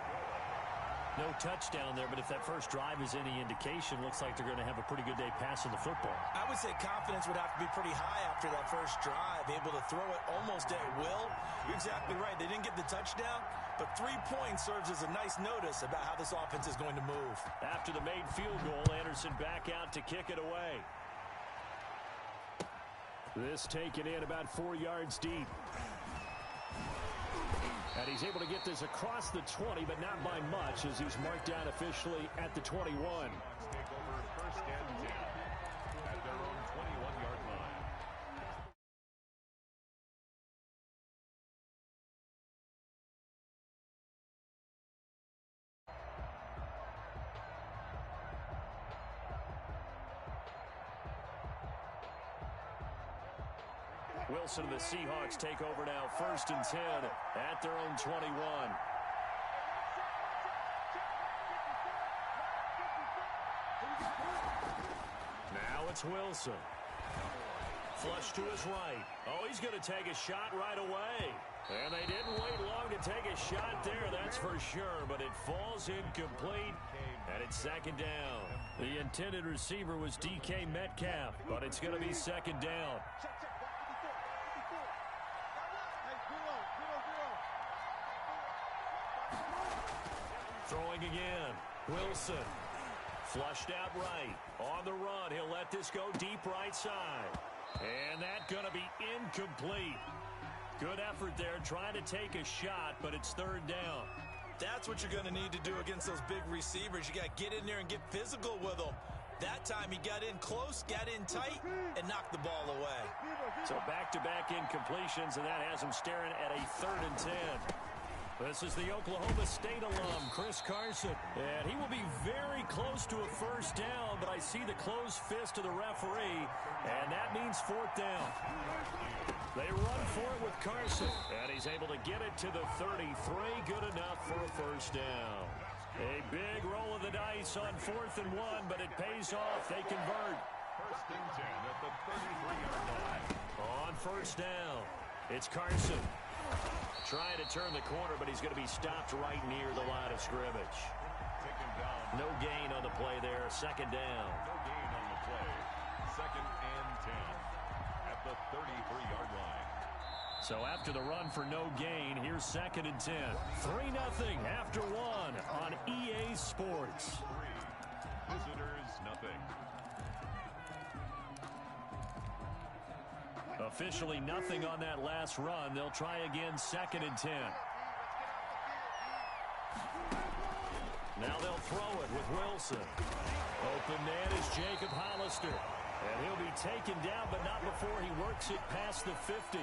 No touchdown there, but if that first drive is any indication, looks like they're going to have a pretty good day passing the football. I would say confidence would have to be pretty high after that first drive, able to throw it almost at will. You're exactly right. They didn't get the touchdown, but 3 points serves as a nice notice about how this offense is going to move. After the made field goal, Anderson back out to kick it away. This taken in about 4 yards deep. And he's able to get this across the 20, but not by much, as he's marked down officially at the 21. Take over 1st and 10 at their own 21-yard line. Wilson and the Seahawks take over now, 1st and 10 at their own 21. Now it's Wilson. Flush to his right. Oh, he's going to take a shot right away. And they didn't wait long to take a shot there, that's for sure. But it falls incomplete, and it's 2nd down. The intended receiver was DK Metcalf, but it's going to be 2nd down. Throwing again. Wilson. Flushed out right. On the run. He'll let this go deep right side. And that's going to be incomplete. Good effort there trying to take a shot, but it's 3rd down. That's what you're going to need to do against those big receivers. You got to get in there and get physical with them. That time he got in close, got in tight, and knocked the ball away. So back-to-back incompletions, and that has him staring at a 3rd and 10. This is the Oklahoma State alum, Chris Carson. And he will be very close to a 1st down, but I see the closed fist of the referee, and that means 4th down. They run for it with Carson, and he's able to get it to the 33. Good enough for a 1st down. A big roll of the dice on 4th and 1, but it pays off. They convert. 1st and 10 at the 33-yard line. On 1st down, it's Carson. Trying to turn the corner, but he's going to be stopped right near the line of scrimmage. Take him down. No gain on the play there. 2nd down. No gain on the play. 2nd and 10 at the 33-yard line. So after the run for no gain, here's 2nd and 10. 3-0 after 1 on EA Sports. Visitors, nothing. Officially nothing on that last run. They'll try again, 2nd and 10. Now they'll throw it with Wilson. Open man is Jacob Hollister. And he'll be taken down, but not before he works it past the 50.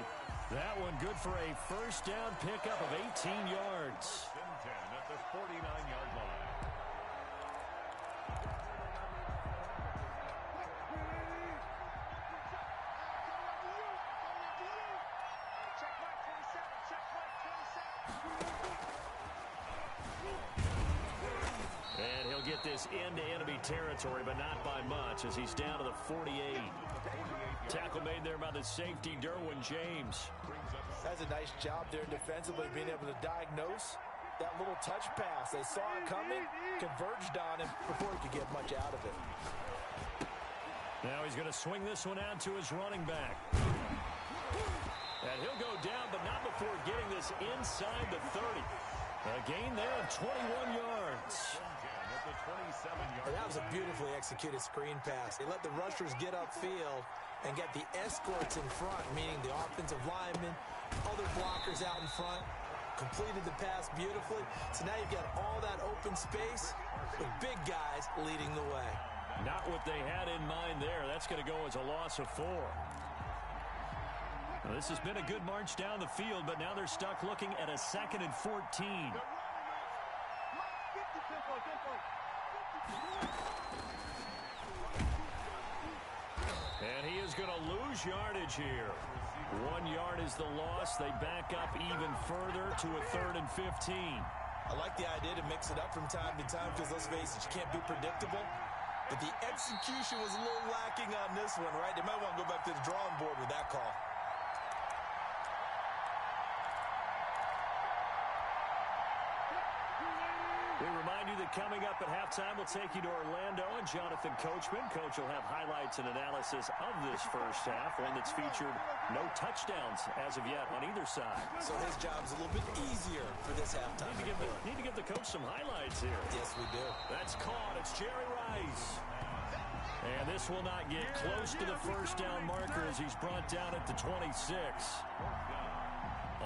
That one good for a first down pickup of 18 yards. 10 at the 49-yard line. And he'll get this into enemy territory, but not by much as he's down to the 48. Tackle made there by the safety, Derwin James. That's a nice job there defensively, being able to diagnose that little touch pass. They saw it coming, converged on him before he could get much out of it. Now he's going to swing this one out to his running back. And he'll go down, but not before getting this inside the 30. A gain there of 21 yards. That was a beautifully executed screen pass. They let the rushers get upfield and get the escorts in front, meaning the offensive linemen, other blockers out in front, completed the pass beautifully. So now you've got all that open space with big guys leading the way. Not what they had in mind there. That's going to go as a loss of 4. Now, this has been a good march down the field, but now they're stuck looking at a 2nd and 14. And he is going to lose yardage here. 1 yard is the loss. They back up even further to a 3rd and 15. I like the idea to mix it up from time to time because, let's face it, you can't be predictable. But the execution was a little lacking on this one, right? They might want to go back to the drawing board with that call. We remind you that coming up at halftime, we'll take you to Orlando and Jonathan Coachman. Coach will have highlights and analysis of this first half, one that's featured no touchdowns as of yet on either side. So his job's a little bit easier for this halftime. Need to give the coach some highlights here. Yes, we do. That's caught. It's Jerry Rice. And this will not get close to the first down marker as he's brought down at the 26.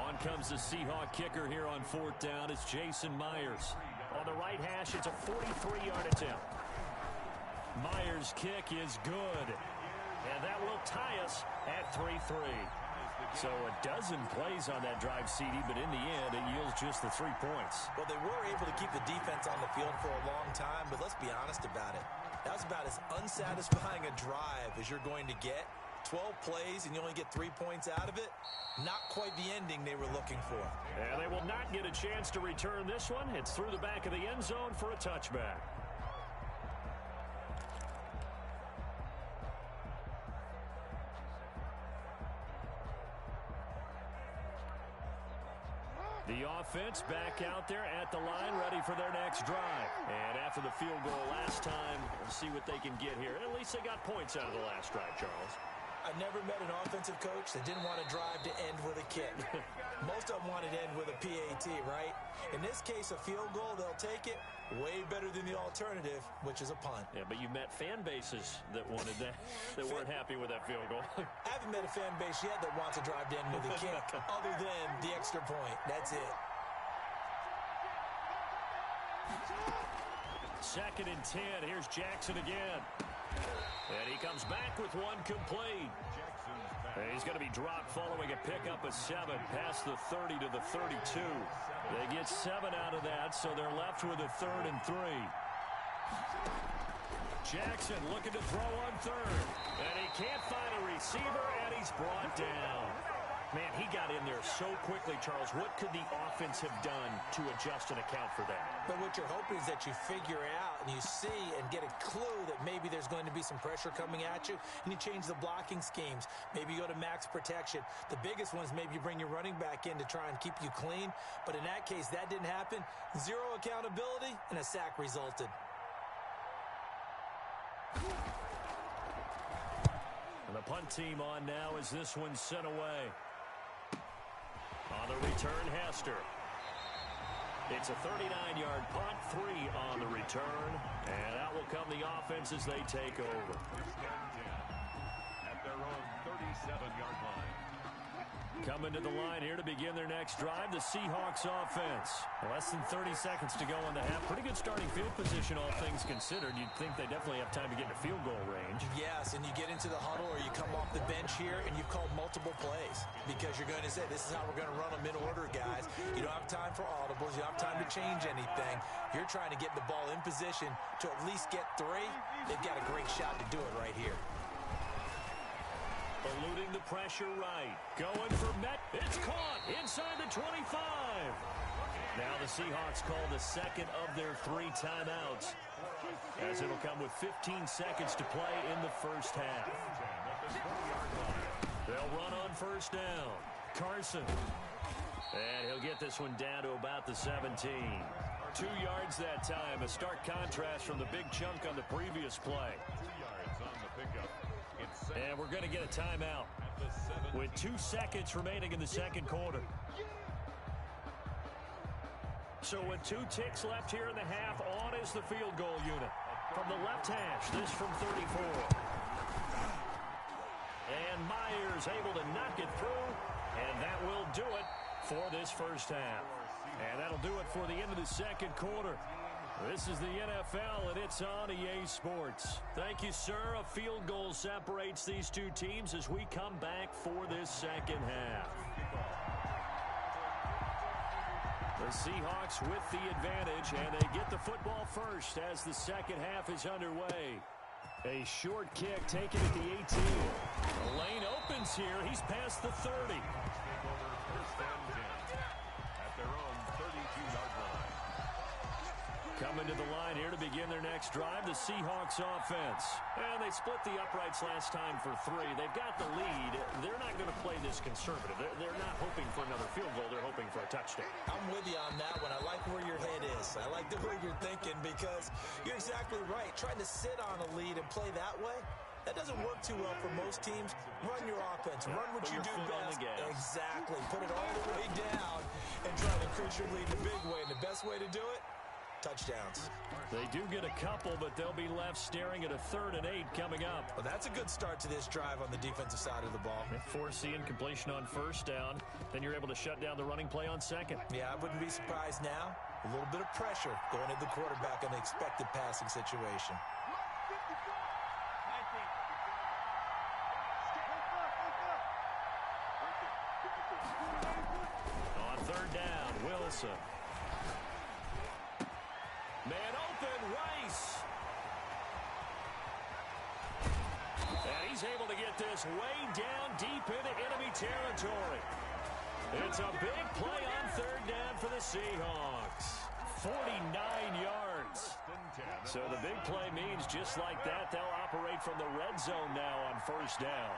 On comes the Seahawk kicker here on 4th down. It's Jason Myers. On the right hash, it's a 43-yard attempt. Myers' kick is good. And that will tie us at 3-3. So a dozen plays on that drive, CD, but in the end, it yields just the 3 points. Well, they were able to keep the defense on the field for a long time, but let's be honest about it. That was about as unsatisfying a drive as you're going to get. 12 plays and you only get 3 points out of it. Not quite the ending they were looking for. And they will not get a chance to return this one. It's through the back of the end zone for a touchback. The offense back out there at the line, ready for their next drive. And after the field goal last time, we'll see what they can get here. At least they got points out of the last drive, Charles. I've never met an offensive coach that didn't want to drive to end with a kick. Most of them wanted to end with a PAT, right? In this case, a field goal, they'll take it. Way better than the alternative, which is a punt. Yeah, but you met fan bases that wanted that, that weren't happy with that field goal. I haven't met a fan base yet that wants to drive to end with a kick, other than the extra point. That's it. 2nd and 10. Here's Jackson again. And he comes back with one complete. And he's going to be dropped following a pickup of 7 past the 30 to the 32. They get 7 out of that, so they're left with a 3rd and 3. Jackson looking to throw on 3rd. And he can't find a receiver, and he's brought down. Man, he got in there so quickly, Charles. What could the offense have done to adjust and account for that? But what you're hoping is that you figure out and you see and get a clue that maybe there's going to be some pressure coming at you, and you change the blocking schemes. Maybe you go to max protection. The biggest one is maybe you bring your running back in to try and keep you clean. But in that case, that didn't happen. 0 accountability, and a sack resulted. And the punt team on now as this one's sent away. On the return, Hester. It's a 39-yard punt, 3 on the return. And out will come the offense as they take over. At their own 39. 37-yard line. Coming to the line here to begin their next drive, the Seahawks offense. Less than 30 seconds to go in the half. Pretty good starting field position, all things considered. You'd think they definitely have time to get into field goal range. Yes, and you get into the huddle or you come off the bench here and you've called multiple plays because you're going to say, this is how we're going to run them in order, guys. You don't have time for audibles. You don't have time to change anything. You're trying to get the ball in position to at least get 3. They've got a great shot to do it right here. Eluding the pressure right. Going for Met. It's caught inside the 25. Now the Seahawks call the second of their 3 timeouts, as it'll come with 15 seconds to play in the first half. They'll run on first down. Carson. And he'll get this one down to about the 17. 2 yards that time. A stark contrast from the big chunk on the previous play. 2 yards on the pickup. And we're going to get a timeout with 2 seconds remaining in the second quarter. So with 2 ticks left here in the half, on is the field goal unit. From the left hash, this from 34. And Myers able to knock it through, and that will do it for this first half. And that'll do it for the end of the second quarter. This is the NFL, and it's on EA Sports. Thank you, sir. A field goal separates these 2 teams as we come back for this second half. The Seahawks with the advantage, and they get the football first as the second half is underway. A short kick taken at the 18. The lane opens here. He's past the 30. At their own 32-yard line. Coming to the line here to begin their next drive, the Seahawks offense. And they split the uprights last time for 3. They've got the lead. They're not going to play this conservative. They're not hoping for another field goal. They're hoping for a touchdown. I'm with you on that one. I like where your head is. I like the way you're thinking because you're exactly right. Trying to sit on a lead and play that way, that doesn't work too well for most teams. Run your offense. Run what you do best. Exactly. Put it all the way down and try to increase your lead the big way. And the best way to do it, touchdowns. They do get a couple, but they'll be left staring at a 3rd and 8 coming up. Well, that's a good start to this drive on the defensive side of the ball. Forcing completion on first down, then you're able to shut down the running play on second. Yeah, I wouldn't be surprised now. A little bit of pressure going at the quarterback in the expected passing situation. On 3rd down, Wilson. Man open, Rice. And he's able to get this way down deep into enemy territory. It's a big play on 3rd down for the Seahawks. 49 yards. So the big play means just like that, they'll operate from the red zone now on first down.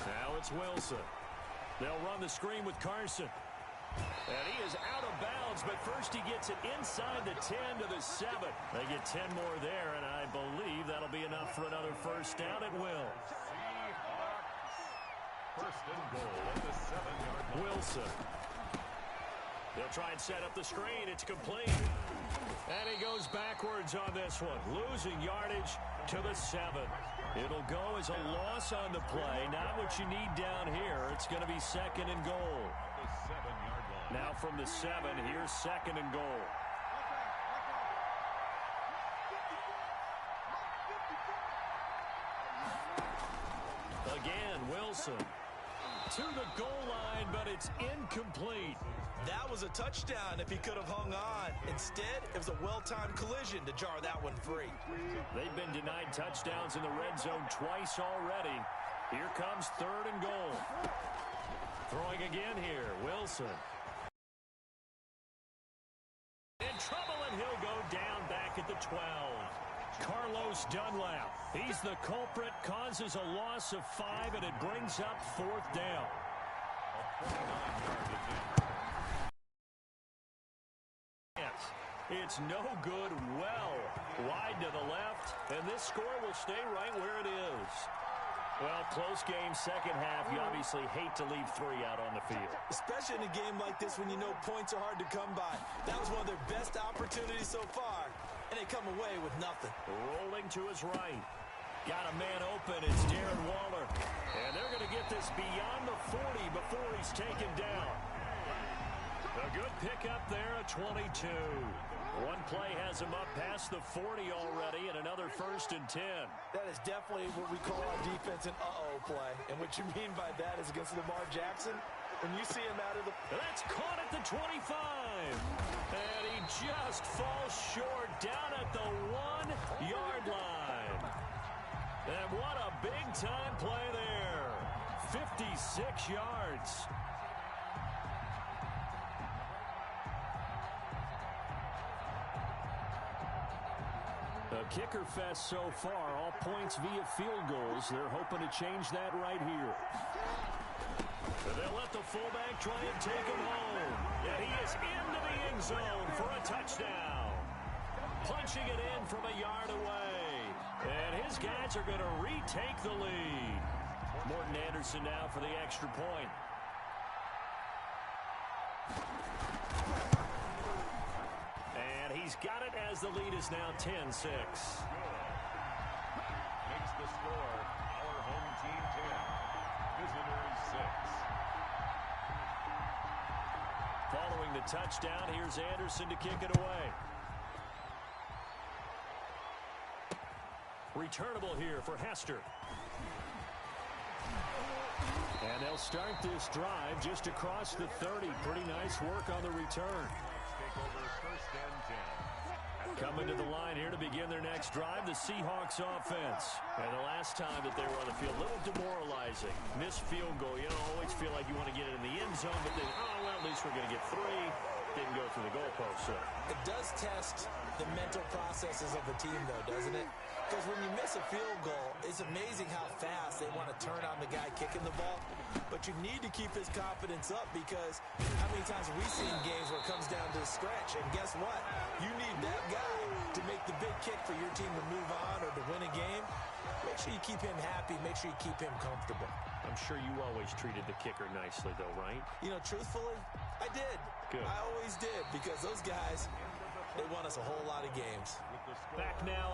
Now it's Wilson. They'll run the screen with Carson. And he is out of bounds, but first he gets it inside the 10 to the 7. They get 10 more there, and I believe that'll be enough for another first down. It will. First and goal at the 7-yard line. Wilson. They'll try and set up the screen. It's complete. And he goes backwards on this one, losing yardage to the 7. It'll go as a loss on the play. Not what you need down here. It's going to be 2nd and goal. Now from the 7, here's 2nd and goal. Again, Wilson to the goal line, but it's incomplete. That was a touchdown if he could have hung on. Instead, it was a well-timed collision to jar that one free. They've been denied touchdowns in the red zone twice already. Here comes 3rd and goal. Throwing again here, Wilson. In trouble, and he'll go down back at the 12. Carlos Dunlap. He's the culprit, causes a loss of 5, and it brings up 4th down. It's no good, well wide to the left, and this score will stay right where it is. Well, close game, second half. You obviously hate to leave 3 out on the field. Especially in a game like this when you know points are hard to come by. That was one of their best opportunities so far, and they come away with nothing. Rolling to his right. Got a man open. It's Darren Waller. And they're going to get this beyond the 40 before he's taken down. A good pickup there at 22. One play has him up past the 40 already, and another 1st and 10. That is definitely what we call our defense an uh-oh play. And what you mean by that is against Lamar Jackson, when you see him out of the... That's caught at the 25. And he just falls short down at the 1-yard line. And what a big-time play there. 56 yards. A kicker fest so far, all points via field goals. They're hoping to change that right here. They'll let the fullback try and take him home. And he is into the end zone for a touchdown. Punching it in from a yard away. And his guys are going to retake the lead. Morton Anderson now for the extra point. And he's got it as the lead is now 10-6. Makes the score our home team 10, visitors 6. Following the touchdown, here's Anderson to kick it away. Returnable here for Hester. And they'll start this drive just across the 30. Pretty nice work on the return. Take over 1st and 10. Coming to the line here to begin their next drive, the Seahawks offense. And the last time that they were on the field, a little demoralizing. Missed field goal. You don't always feel like you want to get it in the end zone, but then, oh, well, at least we're going to get 3. Didn't go through the goalpost. So It does test the mental processes of the team, though, doesn't it? Because when you miss a field goal, it's amazing how fast they want to turn on the guy kicking the ball. But you need to keep his confidence up, because how many times have we seen games where it comes down to the stretch? And guess what? You need that guy to make the big kick for your team to move on or to win a game. Make sure you keep him happy. Make sure you keep him comfortable. I'm sure you always treated the kicker nicely, though, right? You know, truthfully, I did. Good. I always did, because those guys, they won us a whole lot of games. Back now